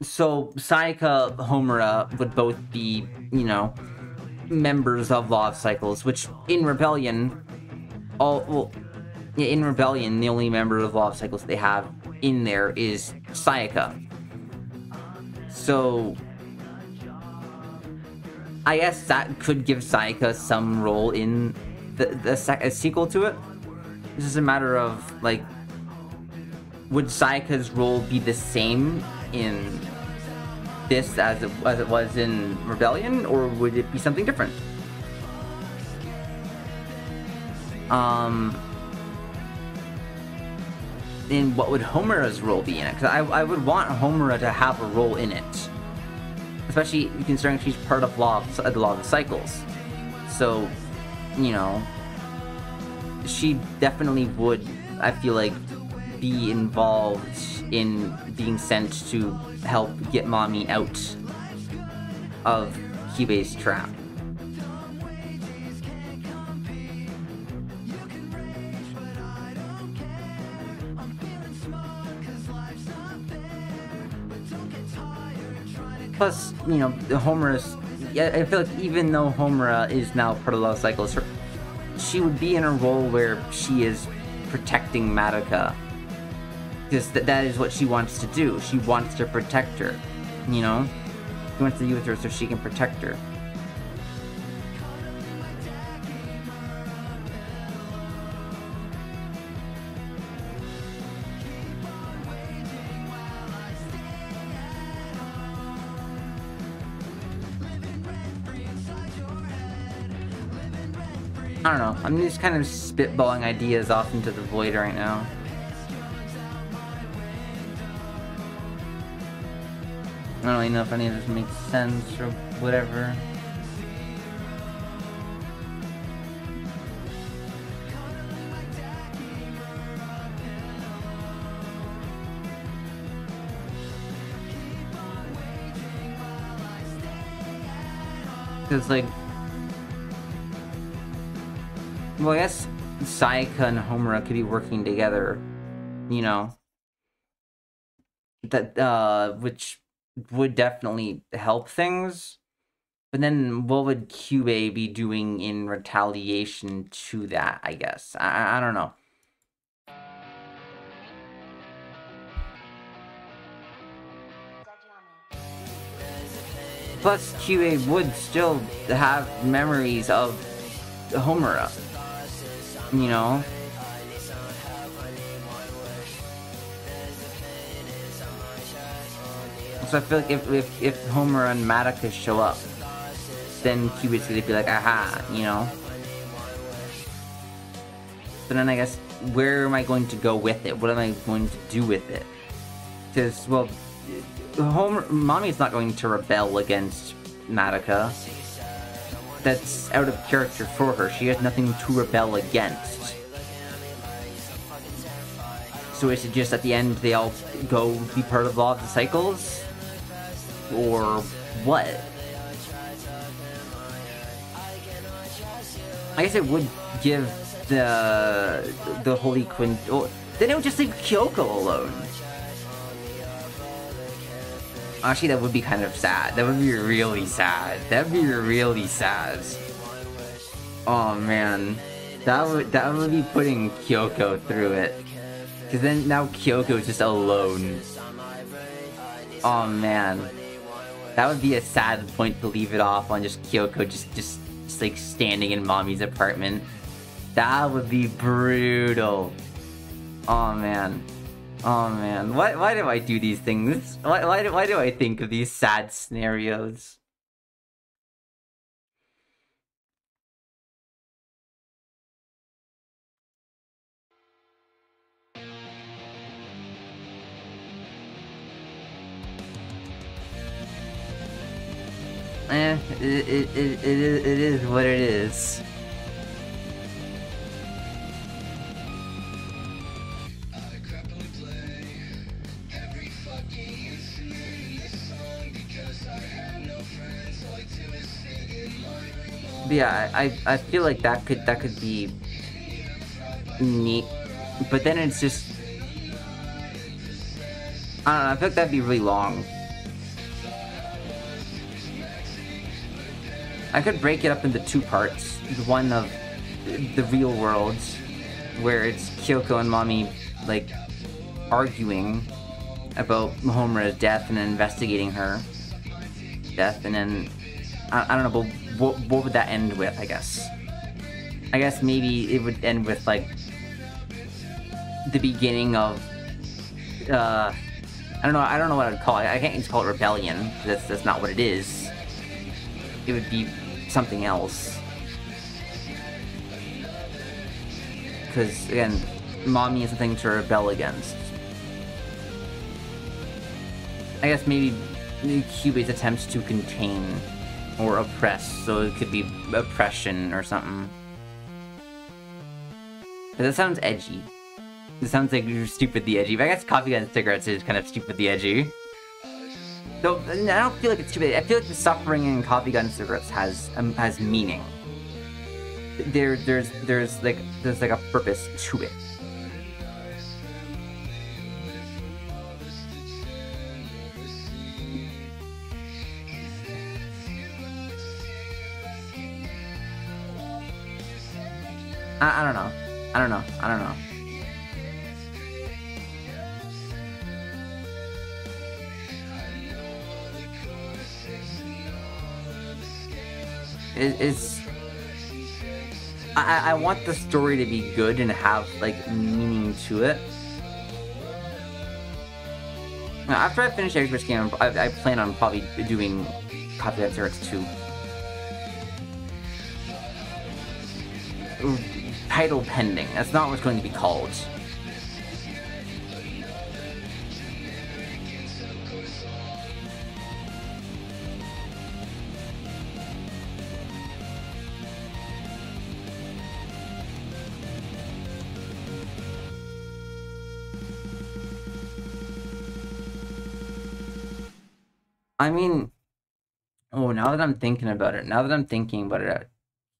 so Sayaka, Homura would both be, you know, members of Law of Cycles, which in Rebellion, in Rebellion, the only member of Law of Cycles they have in there is Sayaka. So I guess that could give Sayaka some role in the sequel to it. It's just a matter of, like, would Sayaka's role be the same in this as it was in Rebellion, or would it be something different? Then what would Homura's role be in it? Because I would want Homura to have a role in it. Especially considering she's part of the Law of the Cycles. So, you know, she definitely would, I feel like, be involved in being sent to help get Mami out of Kyubey's trap. Plus, you know, Homura's... Yeah, I feel like even though Homura is now part of the Law of Cycles, she would be in a role where she is protecting Madoka. Because that is what she wants to do. She wants to protect her, you know? She wants to be with her so she can protect her. I don't know. I'm just kind of spitballing ideas off into the void right now. I don't really know if any of this makes sense or whatever. Because, like, well, I guess Sayaka and Homura could be working together, you know, that, which would definitely help things. But then what would Kyubey be doing in retaliation to that, I guess? I don't know. Plus, Kyubey would still have memories of Homura, you know? So I feel like if Homura and Madoka show up, then Kyubey's gonna be like, aha, you know? But then I guess, where am I going to go with it? What am I going to do with it? Because, well, Mommy's not going to rebel against Madoka. That's out of character for her. She has nothing to rebel against. So is it just at the end they all go be part of Law of the Cycles? Or what? I guess it would give the Holy Quint... Oh, then it would just leave Kyoko alone. Actually, that would be kind of sad. That would be really sad. That would be really sad. Oh man, that would be putting Kyoko through it. Cause then now Kyoko is just alone. Oh man, that would be a sad point to leave it off on. Just Kyoko just like standing in Mommy's apartment. That would be brutal. Oh man. Oh man, why do I do these things? Why do I think of these sad scenarios? It is what it is. But yeah, I feel like that could be neat, but then it's just, I don't know, I feel like that'd be really long. I could break it up into two parts. One of the real worlds, where it's Kyoko and Mommy, like, arguing about Homura's death and then investigating her death, and then, I don't know, but what would that end with, I guess? I guess maybe it would end with, like, the beginning of, I don't know what I'd call it. I can't just call it rebellion, that's not what it is. It would be something else. Because, again, Mommy is something to rebel against. I guess maybe Kyubey's attempts to contain or oppress, so it could be oppression or something. But that sounds edgy. It sounds like you're stupidly edgy, but I guess Coffee Gun Cigarettes is kind of stupidly edgy. So, I don't feel like it's stupid. I feel like the suffering in Coffee Gun Cigarettes has meaning. There's like a purpose to it. I don't know. I don't know. I want the story to be good and have, like, meaning to it. Now, after I finish Express Game, I plan on probably doing Coffee Gun Cigarettes 2. title pending. That's not what it's going to be called. I mean, oh, now that I'm thinking about it,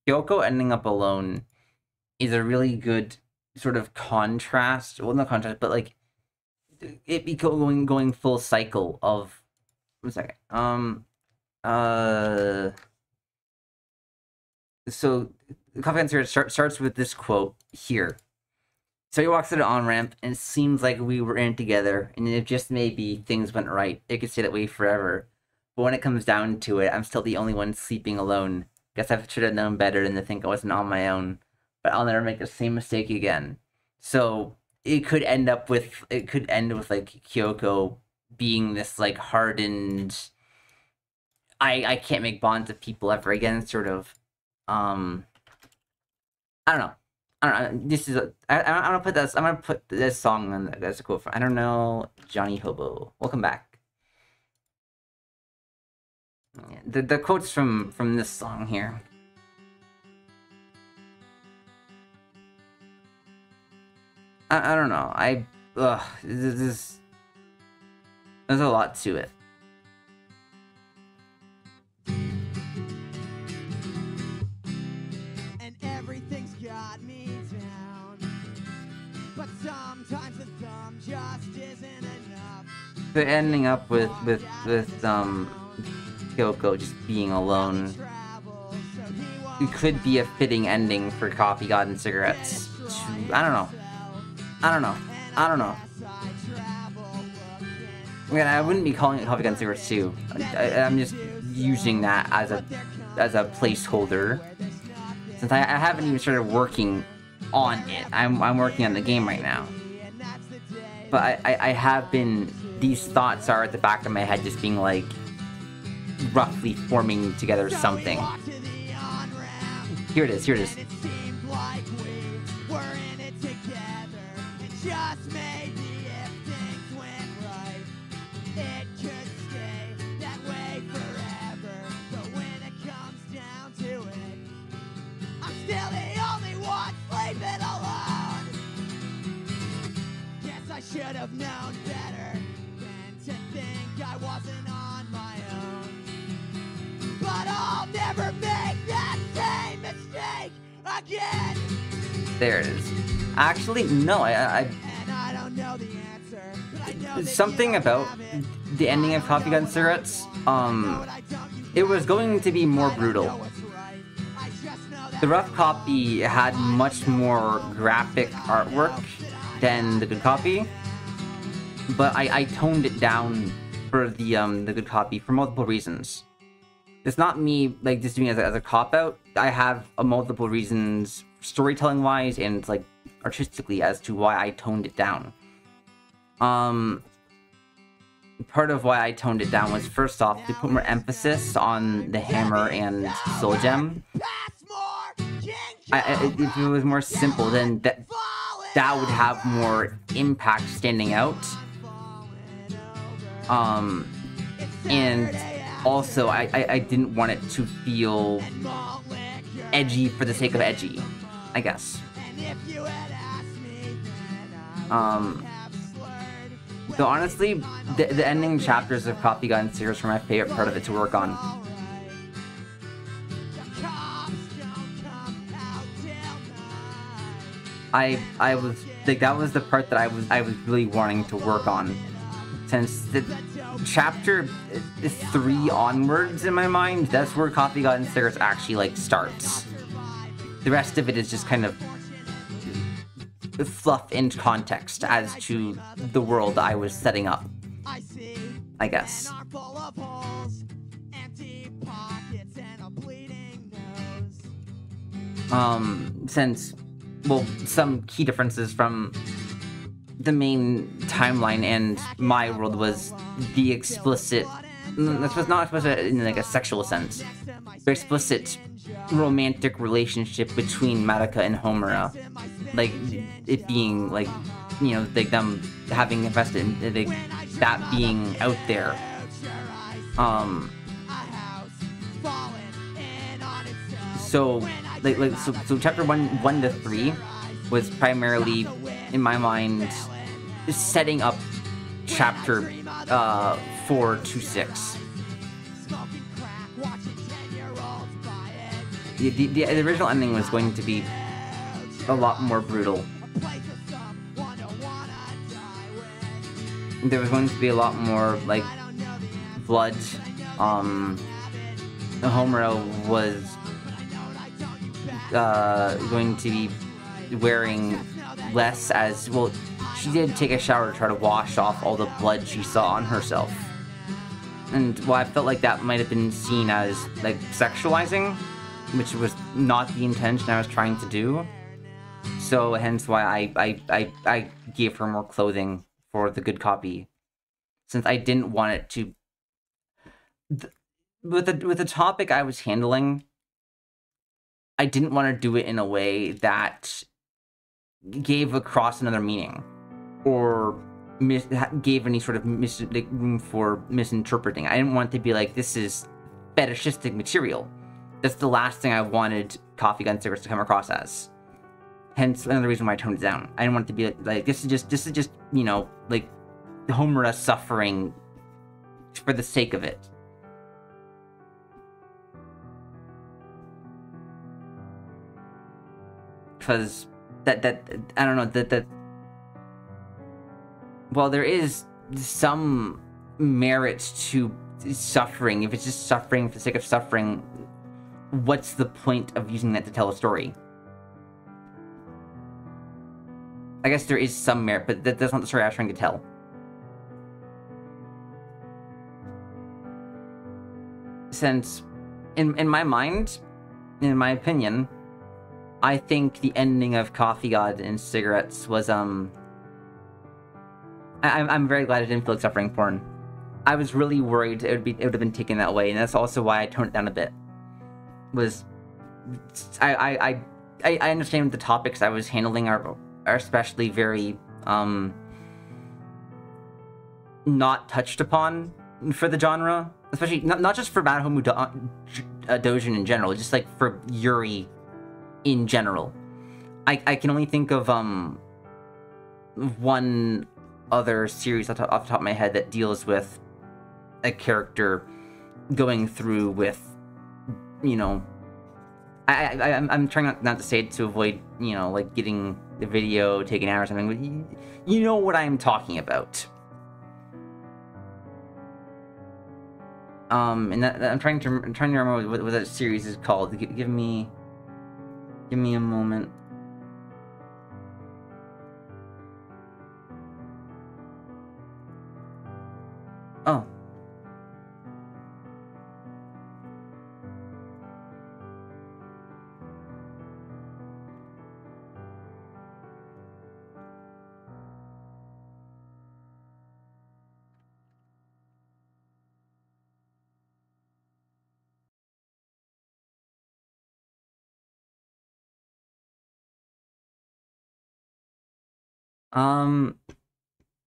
Kyoko ending up alone is a really good sort of contrast. Well, not contrast, but like it be going full cycle of. 1 second. So Coffee and Cigarette starts with this quote here. So he walks to the on-ramp, and it seems like we were in it together, and if just maybe things went right, it could stay that way forever. But when it comes down to it, I'm still the only one sleeping alone. Guess I should have known better than to think I wasn't on my own. But I'll never make the same mistake again. So it could end with like Kyoko being this like hardened, I can't make bonds with people ever again sort of. I don't know. This is I'm gonna put this song on as a quote from, I don't know, Johnny Hobo. Welcome back. The quotes from this song here. I don't know. There's a lot to it. And everything's got me down, but sometimes the thumb just isn't enough. But ending up with Kyoko just being alone, it could be a fitting ending for Coffee, God, and Cigarettes. I don't know. Again, I wouldn't be calling it Coffee, God, and Cigarettes 2. I'm just using that as a placeholder, since I haven't even started working on it. I'm working on the game right now. But I have been. These thoughts are at the back of my head, just being like roughly forming together something. Here it is. Just maybe if things went right, it could stay that way forever. But when it comes down to it, I'm still the only one sleeping alone. Guess I should have known better than to think I wasn't on my own. But I'll never make that same mistake again. There it is. Actually, no, something about the ending of Coffee, Gun, Cigarettes, it was going to be more brutal. The rough copy had much more graphic artwork than the good copy, but I toned it down for the good copy for multiple reasons. It's not me like just doing it as a cop-out. I have multiple reasons, storytelling-wise and like artistically, as to why I toned it down. Part of why I toned it down was, first off, to put more emphasis on the hammer and soul gem. If it was more simple, then that would have more impact standing out. And also, I didn't want it to feel edgy for the sake of edgy, I guess. Though honestly, the ending chapters of Coffee, Gun, and Cigarettes were my favorite part of it to work on. I was like, that was the part that I was really wanting to work on, since the chapter 3 onwards in my mind, that's where Coffee, God, and Cigarettes actually like starts. The rest of it is just kind of fluff and context as to the world I was setting up, I guess. Since, well, some key differences from the main timeline and my world was the explicit, this was not explicit in like a sexual sense, but explicit romantic relationship between Madoka and Homura, like it being like, you know, like them having invested in like, that being out there. So so chapter 1 to 3 was primarily, in my mind, setting up chapter 4 to 6. The original ending was going to be a lot more brutal. There was going to be a lot more like blood. Homura was going to be wearing less, as well. She did take a shower to try to wash off all the blood she saw on herself, and I felt like that might have been seen as like sexualizing, which was not the intention I was trying to do. So hence why I gave her more clothing for the good copy, since I didn't want it to. With the topic I was handling, I didn't want to do it in a way that gave across another meaning, or gave any sort of room for misinterpreting. I didn't want it to be like, this is fetishistic material. That's the last thing I wanted coffee gun cigarettes to come across as. Hence another reason why I toned it down. I didn't want it to be like this is just you know, like Homura suffering for the sake of it. Because that I don't know, that well, there is some merit to suffering. If it's just suffering for the sake of suffering, what's the point of using that to tell a story? I guess there is some merit, but that's not the story I was trying to tell. Since, in my mind, in my opinion, I think the ending of Coffee God and Cigarettes was, I'm very glad I didn't feel like suffering porn. I was really worried it would have been taken that way, and that's also why I toned it down a bit. I understand the topics I was handling are especially very, not touched upon for the genre. Especially, not just for madohomu doujin in general, just like for Yuri in general. I can only think of one other series off the top of my head that deals with a character going through with, you know, I'm trying not to say it to avoid, you know, like getting the video taken out or something, but you know what I'm talking about. And that I'm trying to remember what that series is called. Give me a moment. Oh.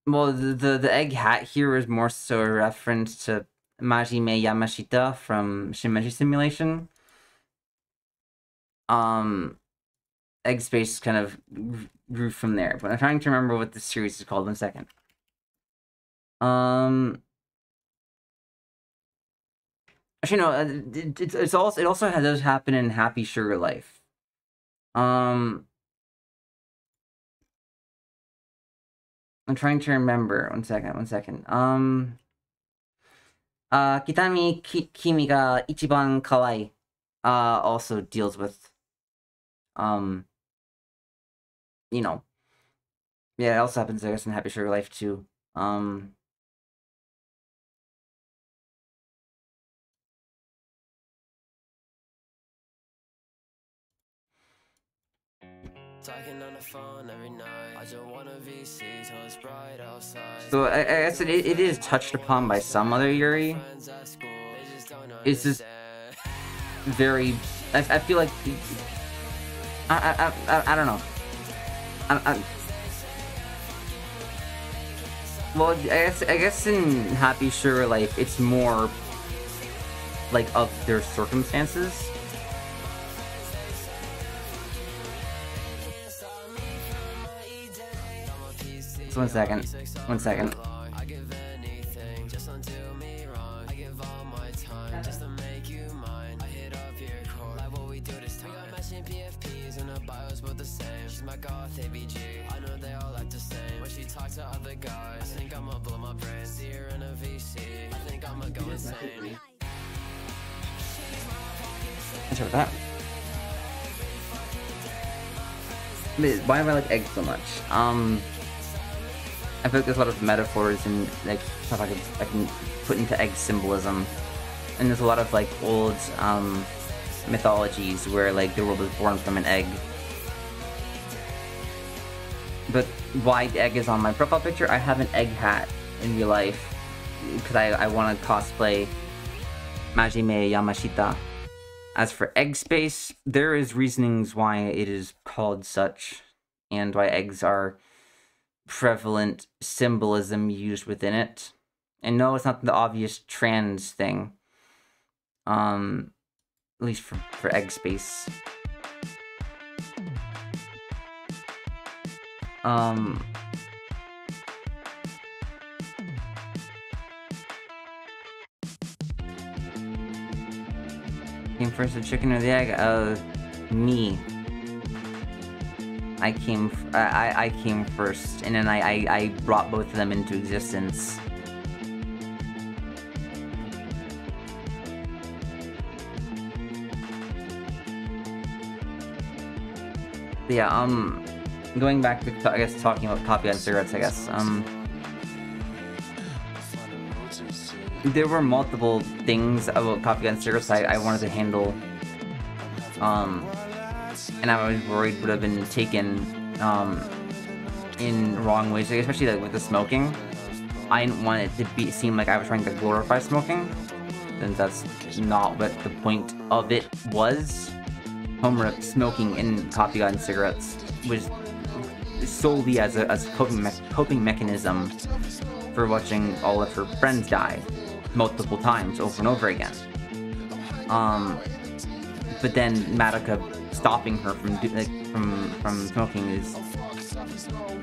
Well, the egg hat here is more so a reference to Majime Yamashita from Shimeji Simulation. Egg Space kind of grew from there, but I'm trying to remember what this series is called. 1 second. Actually, no. It also does happen in Happy Sugar Life. I'm trying to remember. 1 second. 1 second. Kitami Kimi ga ichiban kawaii also deals with, you know, yeah, it also happens, I guess, in Happy Sugar Life too. Talking on the phone every night. I just want a VC till it's bright outside. So I guess it is touched upon by some other Yuri. It's just very I feel like I don't know. Well, I guess in Happy Sugar Life, it's more like of their circumstances. So 1 second. 1 second. Sorry about that. Why do I like eggs so much? I feel like there's a lot of metaphors and like stuff I can put into egg symbolism, and there's a lot of like old mythologies where like the world was born from an egg. But why the egg is on my profile picture? I have an egg hat in real life because I want to cosplay Majime Yamashita. As for egg space, there is reasonings why it is called such, and why eggs are prevalent symbolism used within it. And no, it's not the obvious trans thing. At least for egg space. Came first, the chicken or the egg? Me. I came first, and then I brought both of them into existence. But yeah, going back to, I guess, talking about coffee and cigarettes, I guess, there were multiple things about coffee and cigarettes I wanted to handle, and I was worried would have been taken, in wrong ways, especially like with the smoking. I didn't want it to seem like I was trying to glorify smoking, since that's not what the point of it was. Homer smoking in coffee and cigarettes was solely as a coping mechanism for watching all of her friends die multiple times over and over again. But then Madoka stopping her from smoking is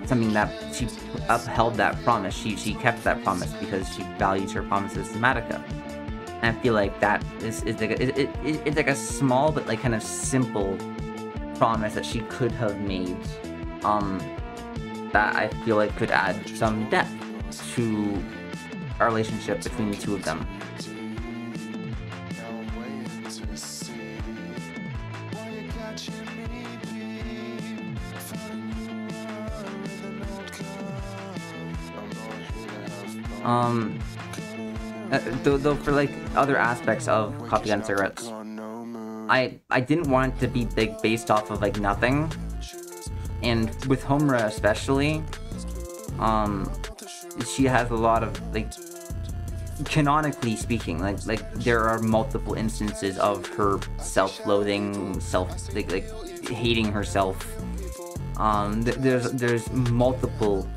something that she upheld that promise. She kept that promise because she values her promises to Madoka. And I feel like that is like it's like a small but like kind of simple promise that she could have made, that I feel like could add some depth to our relationship between the two of them. Though for like other aspects of coffee and cigarettes, I didn't want it to be like based off of like nothing, and with Homura especially, she has a lot of like, canonically speaking, like there are multiple instances of her self-loathing, like hating herself. There's multiple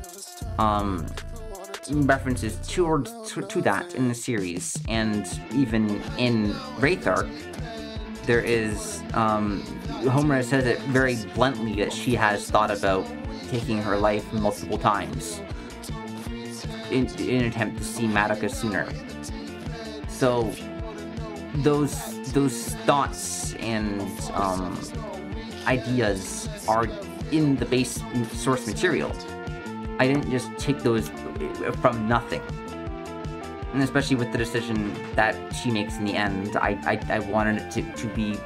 references to that in the series, and even in Wraith Arc, there is Homura says it very bluntly that she has thought about taking her life multiple times in an attempt to see Madoka sooner. So those thoughts and ideas are in the base source material. I didn't just take those from nothing. And especially with the decision that she makes in the end, I wanted it to be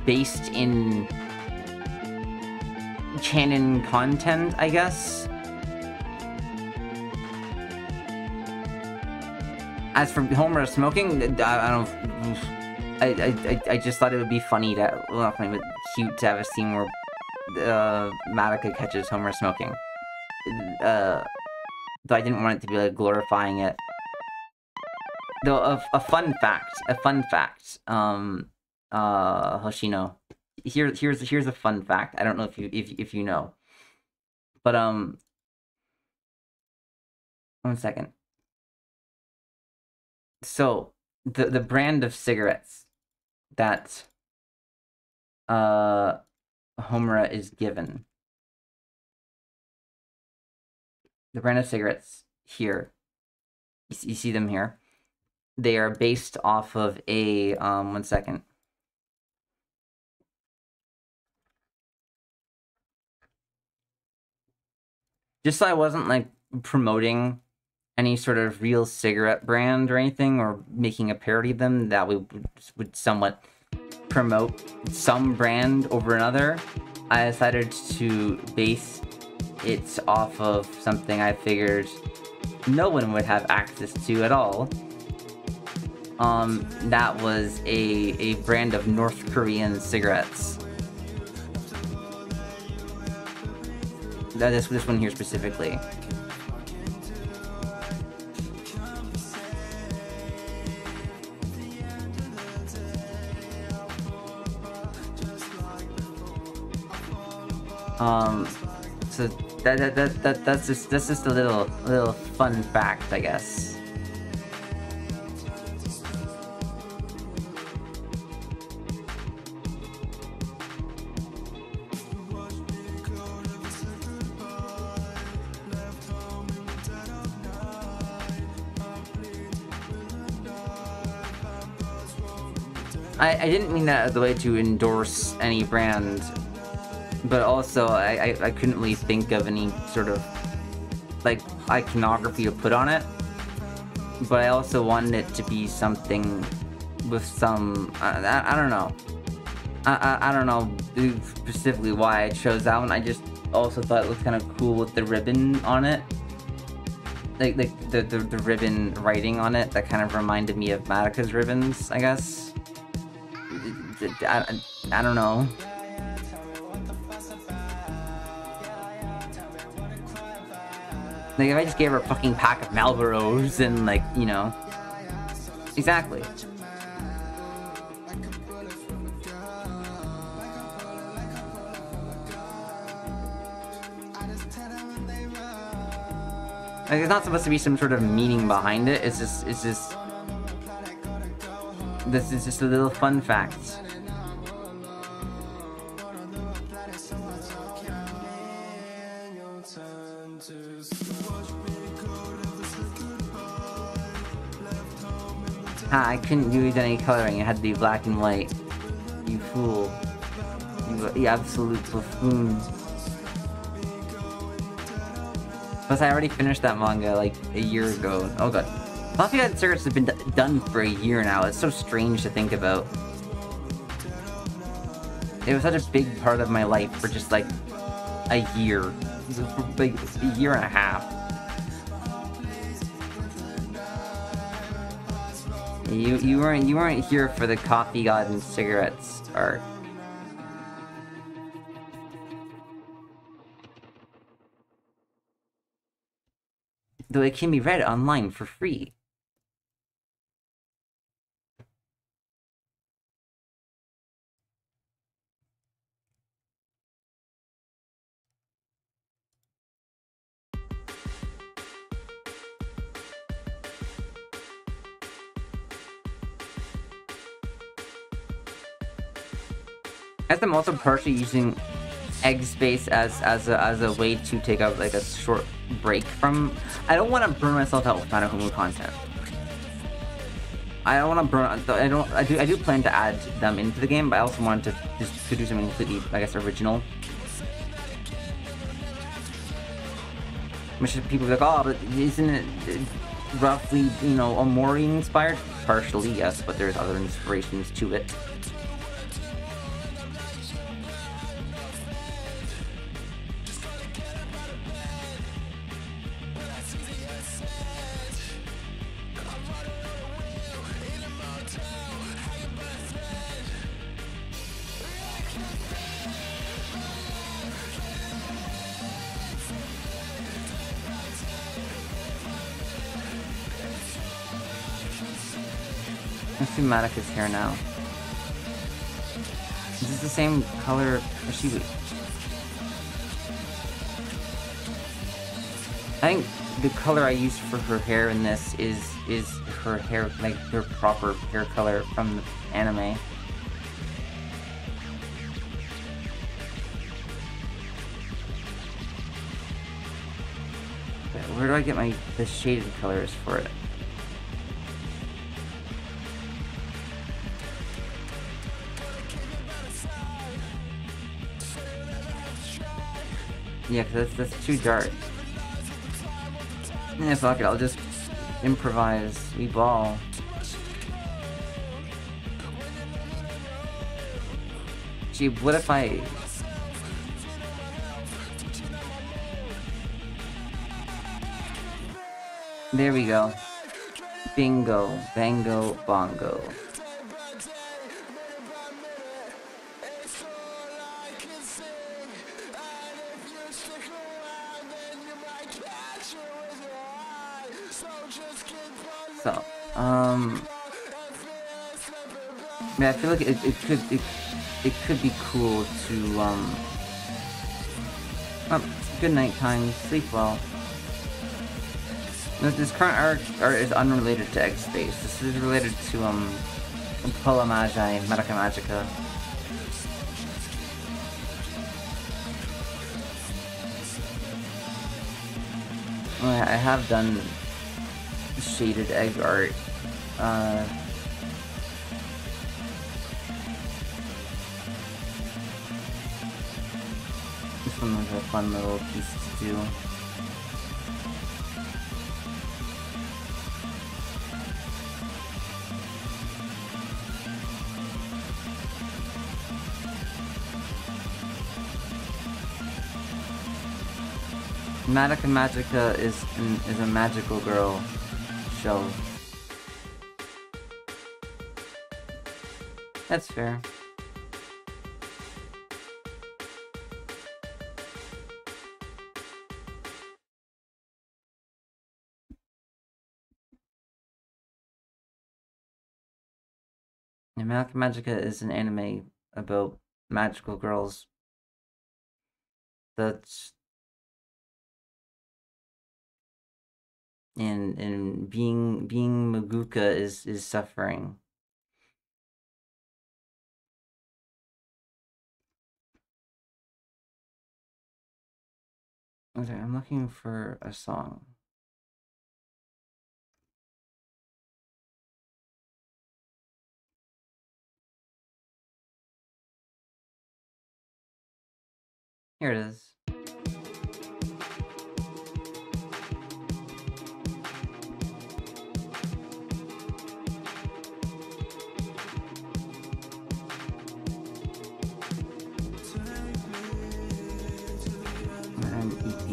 based in canon content, I guess. As for Homer smoking, I just thought it would be funny to, well, not funny, but cute to have a scene where Madoka catches Homer smoking. Though I didn't want it to be like glorifying it. Though a fun fact, Hoshino. Here's a fun fact. I don't know if you know, but 1 second. So the brand of cigarettes that Homura is given. The brand of cigarettes here. You see them here. They are based off of a 1 second. Just so I wasn't like promoting any sort of real cigarette brand or anything, or making a parody of them, that we would somewhat promote some brand over another, I decided to base it off of something I figured no one would have access to at all. That was a brand of North Korean cigarettes. This one here specifically. So that's just a little fun fact, I guess. I didn't mean that as a way to endorse any brand, but also I couldn't really think of any sort of like iconography to put on it. But I also wanted it to be something with some I don't know. I don't know specifically why I chose that one. I just also thought it looked kind of cool with the ribbon on it. Like the ribbon writing on it that kind of reminded me of Madoka's ribbons, I guess. I don't know. Like, if I just gave her a fucking pack of Marlboros and, like, you know. Exactly. Like, there's not supposed to be some sort of meaning behind it. It's just... This is just a little fun fact. I couldn't use any coloring, it had to be black and white. You fool. You absolute buffoon. Plus, I already finished that manga like a year ago. Oh god. Coffee God Cigarettes have been done for a year now. It's so strange to think about. It was such a big part of my life for just like a year. Like a year and a half. You weren't here for the Coffee God and Cigarettes arc. Though it can be read online for free. I guess I'm also partially using Egg Space as a way to take up like a short break from. I don't want to burn myself out with madohomu content. I don't want to burn. I do plan to add them into the game, but I also wanted to do something completely, I guess, original. Which people be like, oh, but isn't it roughly, you know, Omori inspired? Partially, yes, but there's other inspirations to it. Let's see Madoka's here now. the same color as she was. I think the color I used for her hair in this is her hair, like her proper hair color from the anime. Okay, where do I get the shaded colors for it? Yeah, cause that's too dark. Yeah, fuck it, I'll just improvise. We ball. Gee, what if I... There we go. Bingo, bango, bongo. So, yeah, I feel like it could be cool to, oh, good night time, sleep well. This current art is unrelated to Egg Space. This is related to, Pola Magi and Madoka Magica. I have done shaded egg art. This one was a fun little piece to do. Madoka Magica is a magical girl show. That's fair. And Madoka Magica is an anime about magical girls. That's and being Maguka is suffering. Okay, I'm looking for a song. Here it is. An EP.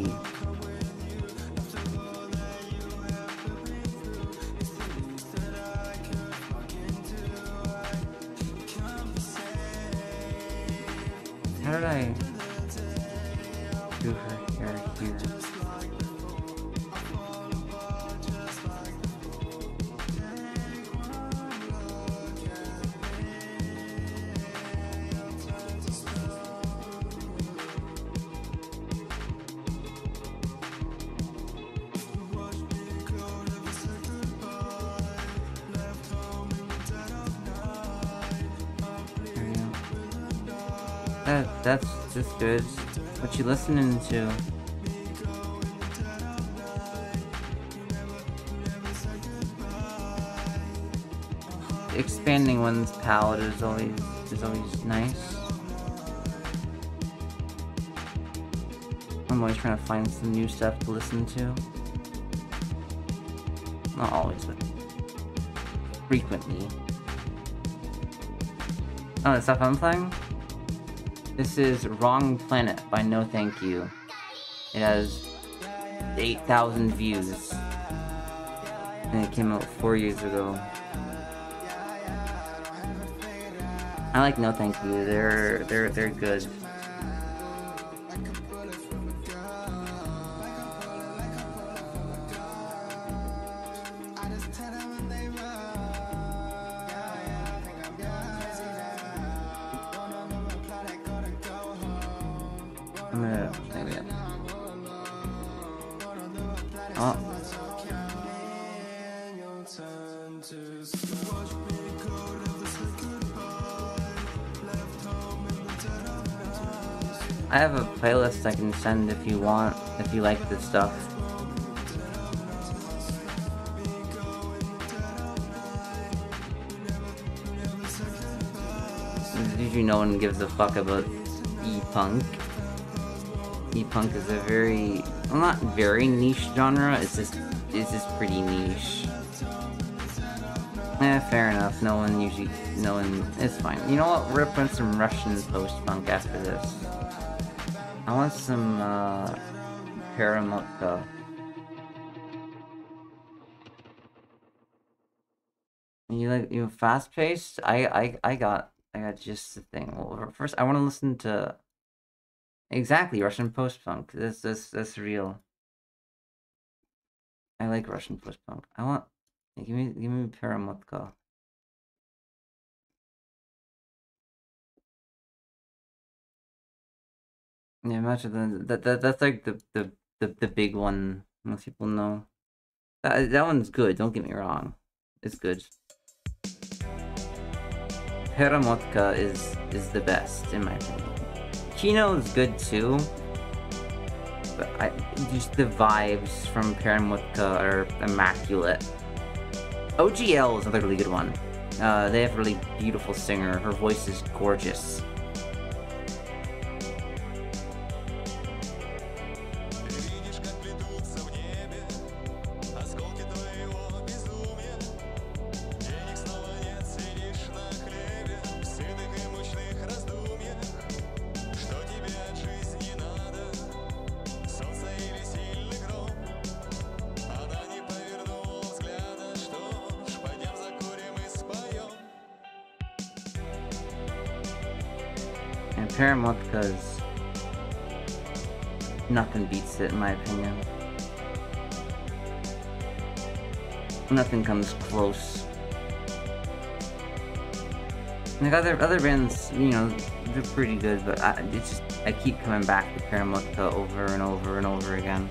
How did I do her hair here? That's just good. What you listening to? Expanding one's palette is always nice. I'm always trying to find some new stuff to listen to. Not always, but frequently. Oh, the stuff I'm playing? This is Wrong Planet by No Thank You. It has 8,000 views. And it came out 4 years ago. I like No Thank You. They're good. maybe. Oh. I have a playlist I can send if you want, if you like this stuff. Usually no one gives a fuck about E-punk. E-punk is a very, well, not very niche genre, it's just pretty niche. Fair enough, no one, it's fine. You know what, we're gonna put some Russian post-punk after this. I want some, Paramotka. You fast paced? I got just the thing. Well, first I want to listen to exactly Russian post punk. That's real. I like Russian post punk. I want give me Paramotka. Yeah, imagine that's like the big one most people know. That one's good. Don't get me wrong, it's good. Paramotka is the best in my opinion. Kino is good too. But just the vibes from Paramotka are immaculate. OGL is another really good one. They have a really beautiful singer. Her voice is gorgeous. And Paramotka's nothing beats it in my opinion. Nothing comes close. Like other bands, you know, they're pretty good, but I keep coming back to Paramotka over and over and over again.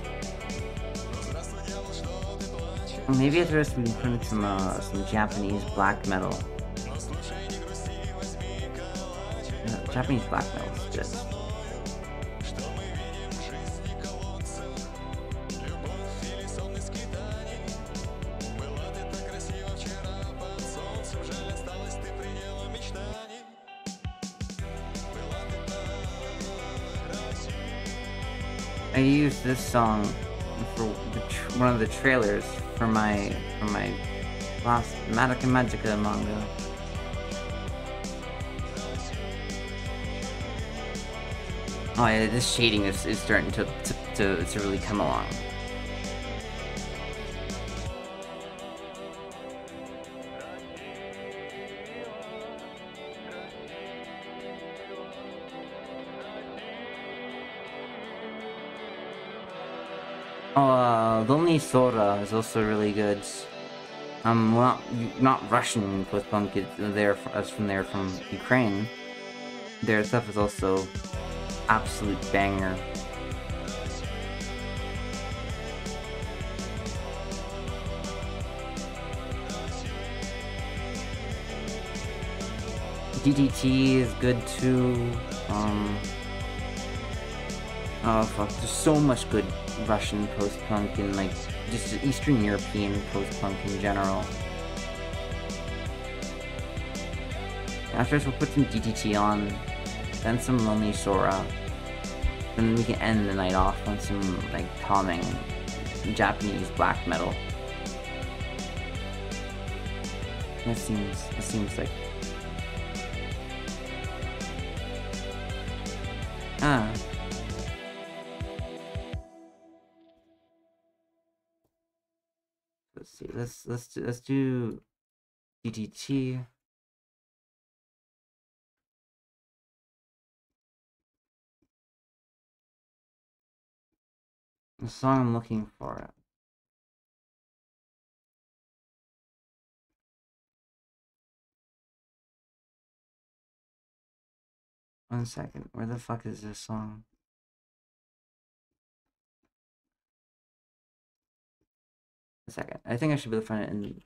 Maybe after this we can put in some Japanese black metal. Japanese black metal is good. I used this song for one of the trailers for my last Magica manga. Oh yeah, this shading is starting to really come along. Oh, Lonely Sora is also really good. Well, not Russian post-punk, they're from Ukraine. Their stuff is also absolute banger. DDT is good too. Oh fuck, there's so much good Russian post-punk and like just Eastern European post-punk in general. After this, we'll put some DDT on, then some Lonely Sora. Then we can end the night off on some like calming Japanese black metal. It seems like let's see. Let's do DDT. The song I'm looking for. One second. Where the fuck is this song? second. I think I should be able to find it in...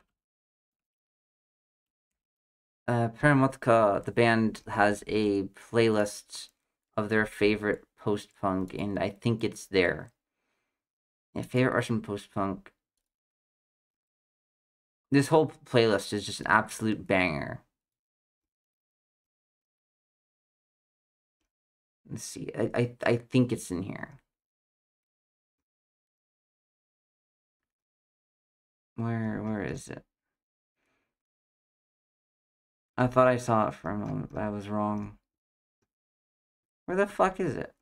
Paramotka, the band, has a playlist of their favorite post-punk, and I think it's there. Yeah, favorite Russian post-punk. This whole playlist is just an absolute banger. Let's see. I think it's in here. Where is it? I thought I saw it for a moment, but I was wrong. Where the fuck is it?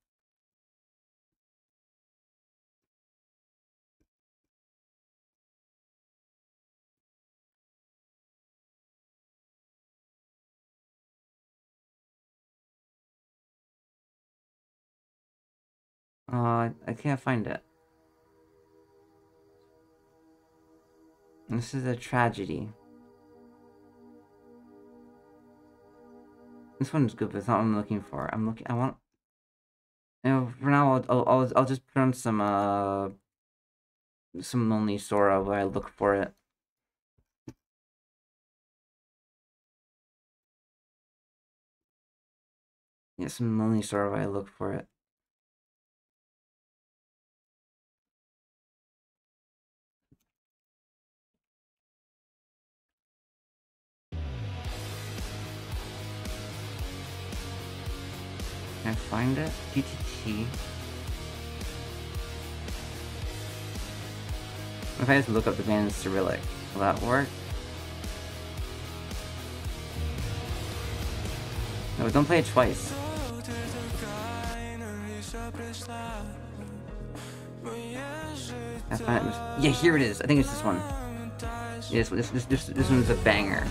I can't find it. This is a tragedy. This one's good, but it's not what I'm looking for. I want... You know, for now, I'll just put on some Lonely Sora while I look for it. Yeah, some Lonely Sora while I look for it. Can I find it? TTT. If I just look up the band Cyrillic, will that work? No, don't play it twice. I find it. Yeah, here it is. I think it's this one. Yes, this one's a banger.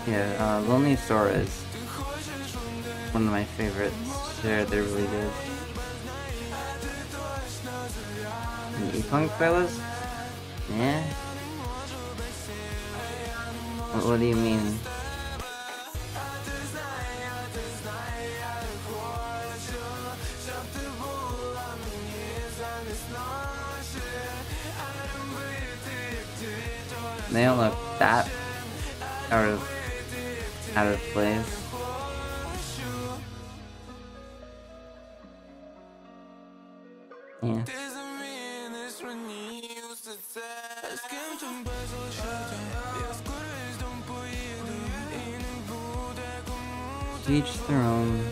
Yeah, Lonely Sora is one of my favorites. They're really good. An E-Punk playlist? Yeah? What do you mean? They don't look that out of place. Yeah. To each their own.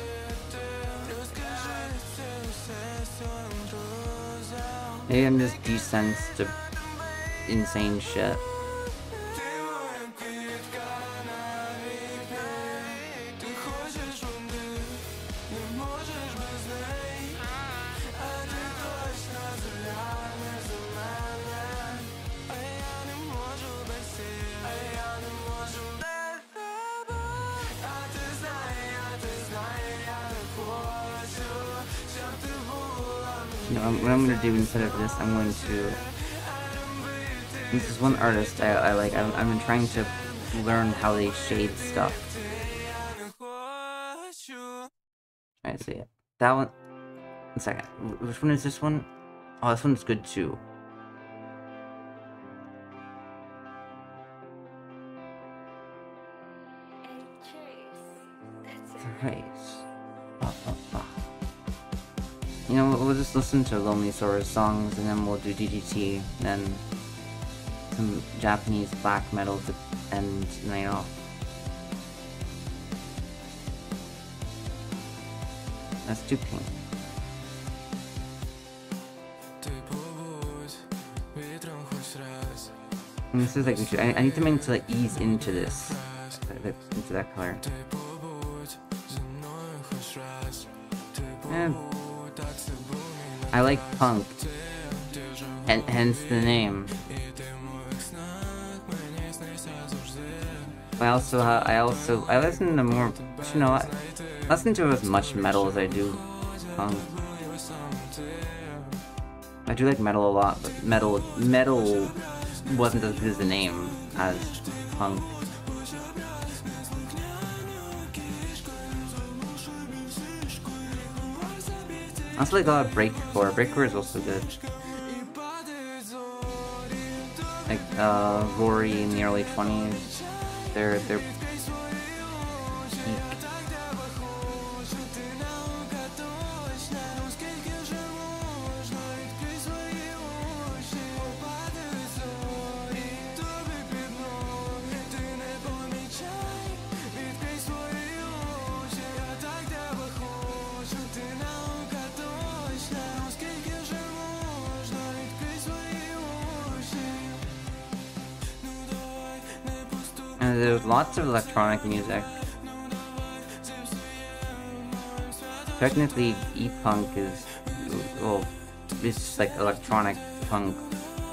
Maybe I'm just desensed to insane shit. What I'm gonna do instead of this, I'm going to... This is one artist I like. I've been trying to learn how they shade stuff. Try to see it. That one... One second. Which one is this one? Oh, this one's good too. Trace. You know, we'll just listen to Lonely Sora's songs, and then we'll do DDT, then some Japanese black metal to end the night off. That's too pink. And this is like, I need to make to like ease into this, into that color. And I like punk, and hence the name. I listen to more. You know what? listen to as much metal as I do punk. I do like metal a lot, but metal wasn't as good as the name as punk. I also like a lot of breakcore. Breakcore is also good. Like Rory in the early 20s. They're peak. And there's lots of electronic music. Technically, e-punk is, well, it's like electronic punk,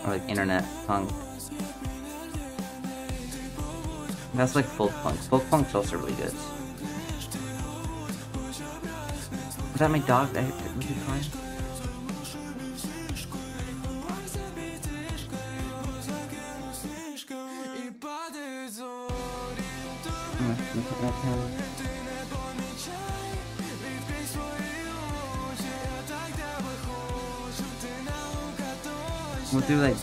or like internet punk. That's like folk punk. Folk punk's also really good. Is that my dog? Was he fine? We'll do like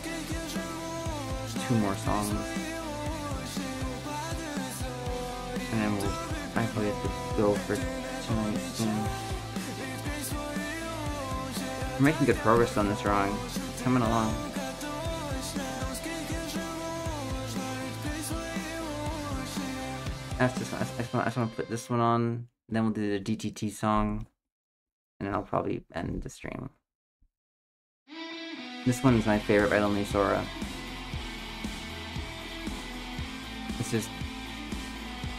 2 more songs, and then we'll probably have to go for tonight soon. We're making good progress on this drawing. It's coming along. I just want to put this one on, then we'll do the DTT song, and then I'll probably end the stream. This one is my favorite by Lonely Sora. It's just,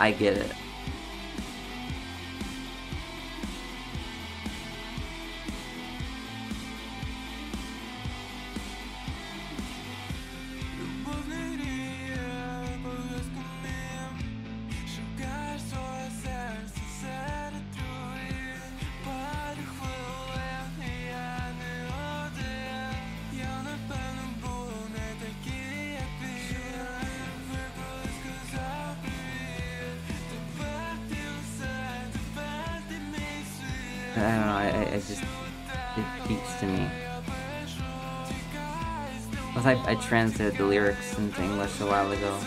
I get it. I don't know, it speaks to me. I translated the lyrics into English a while ago.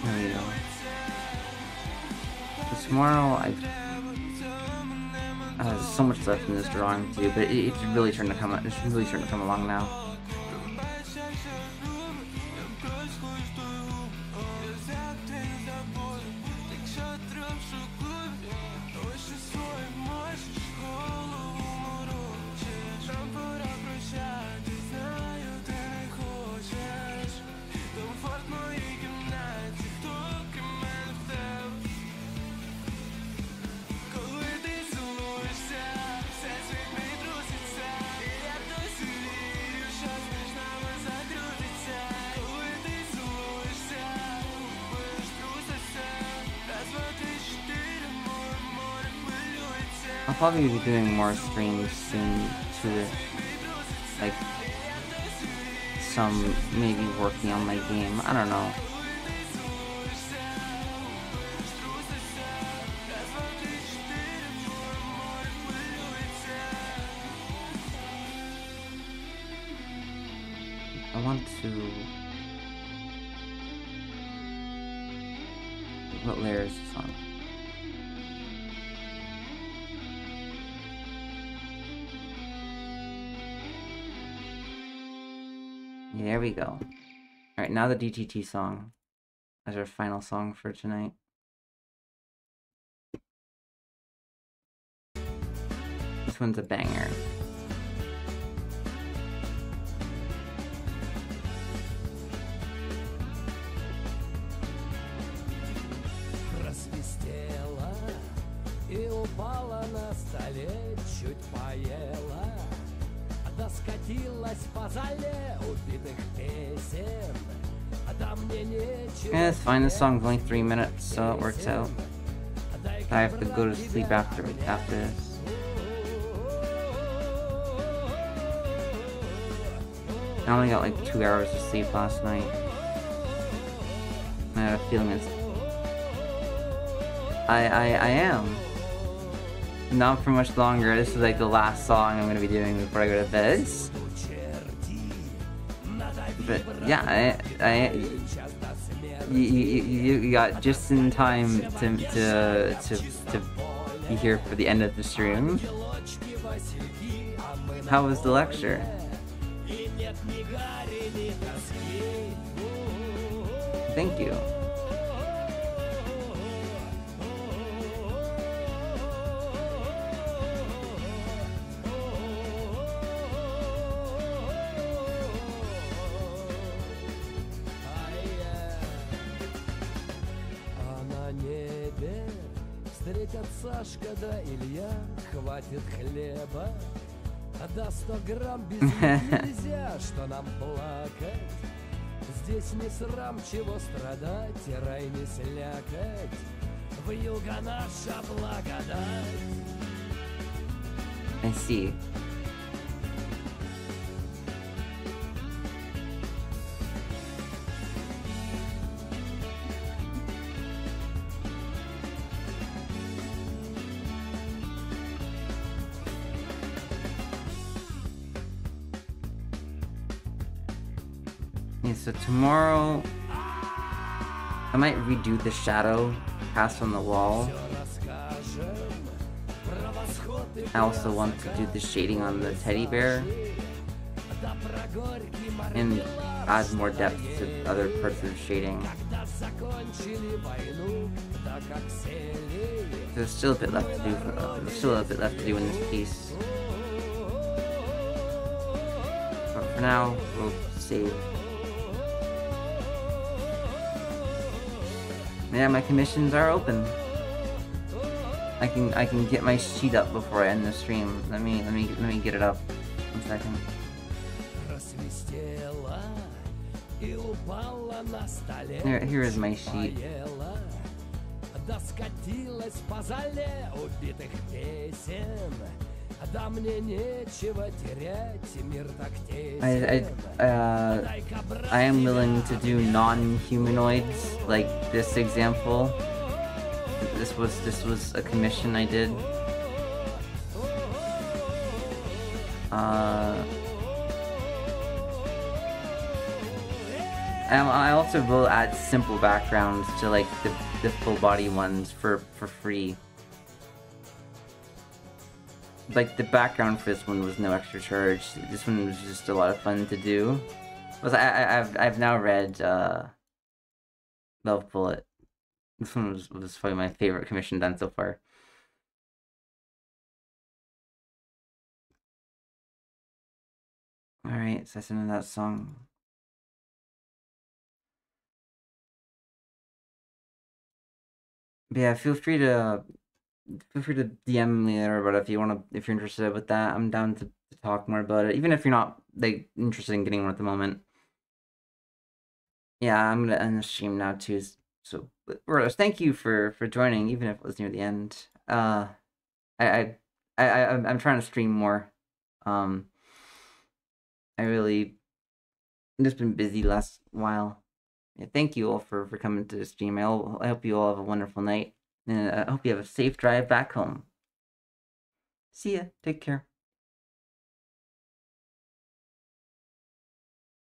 There we go. So tomorrow, there's so much left in this drawing too, but it's really starting to come. It's really starting to come along now. I'll probably be doing more streams soon to, like, some, maybe working on my game, I don't know. I want to... What layer is this on? There we go. Alright, now the DTT song as our final song for tonight. This one's a banger. Просвистела и упала на столе, чуть поела, да скатилась по зале убитых песен. Да мне нечего. Yeah, it's fine. This song's only 3 minutes, so it works out. I have to go to sleep after this. I only got like 2 hours of sleep last night. I have a feeling it's... I am. Not for much longer. This is like the last song I'm gonna be doing before I go to bed. But yeah, you got just in time to be here for the end of the stream. How was the lecture? Thank you. Встретят Сашка да Илья, хватит хлеба, да 100 грамм без них нельзя, что нам плакать. Здесь не срам, чего страдать, и рай не слякать, вьюга наша благодать. I see. Yeah, so tomorrow I might redo the shadow cast on the wall. I also want to do the shading on the teddy bear and add more depth to other parts of the shading. There's still a bit left to do. There's still a bit left to do in this piece. But for now, we'll save. Yeah, my commissions are open. I can get my sheet up before I end the stream. Let me get it up. 1 second. Here is my sheet. I am willing to do non-humanoids, like this example. This was a commission I did. I also will add simple backgrounds to like the full body ones for free. Like the background for this one was no extra charge. This one was just a lot of fun to do. I've now read Love Bullet. This one was probably my favorite commission done so far. Alright, so that's the end of that song. But yeah, feel free to DM me later about it if you're interested with that. I'm down to talk more about it, even if you're not like interested in getting one at the moment. Yeah, I'm gonna end the stream now too. So, Roros, thank you for joining, even if it was near the end. I'm trying to stream more. I've just been busy last while. Yeah, thank you all for coming to the stream. I hope you all have a wonderful night, and I hope you have a safe drive back home. See ya. Take care.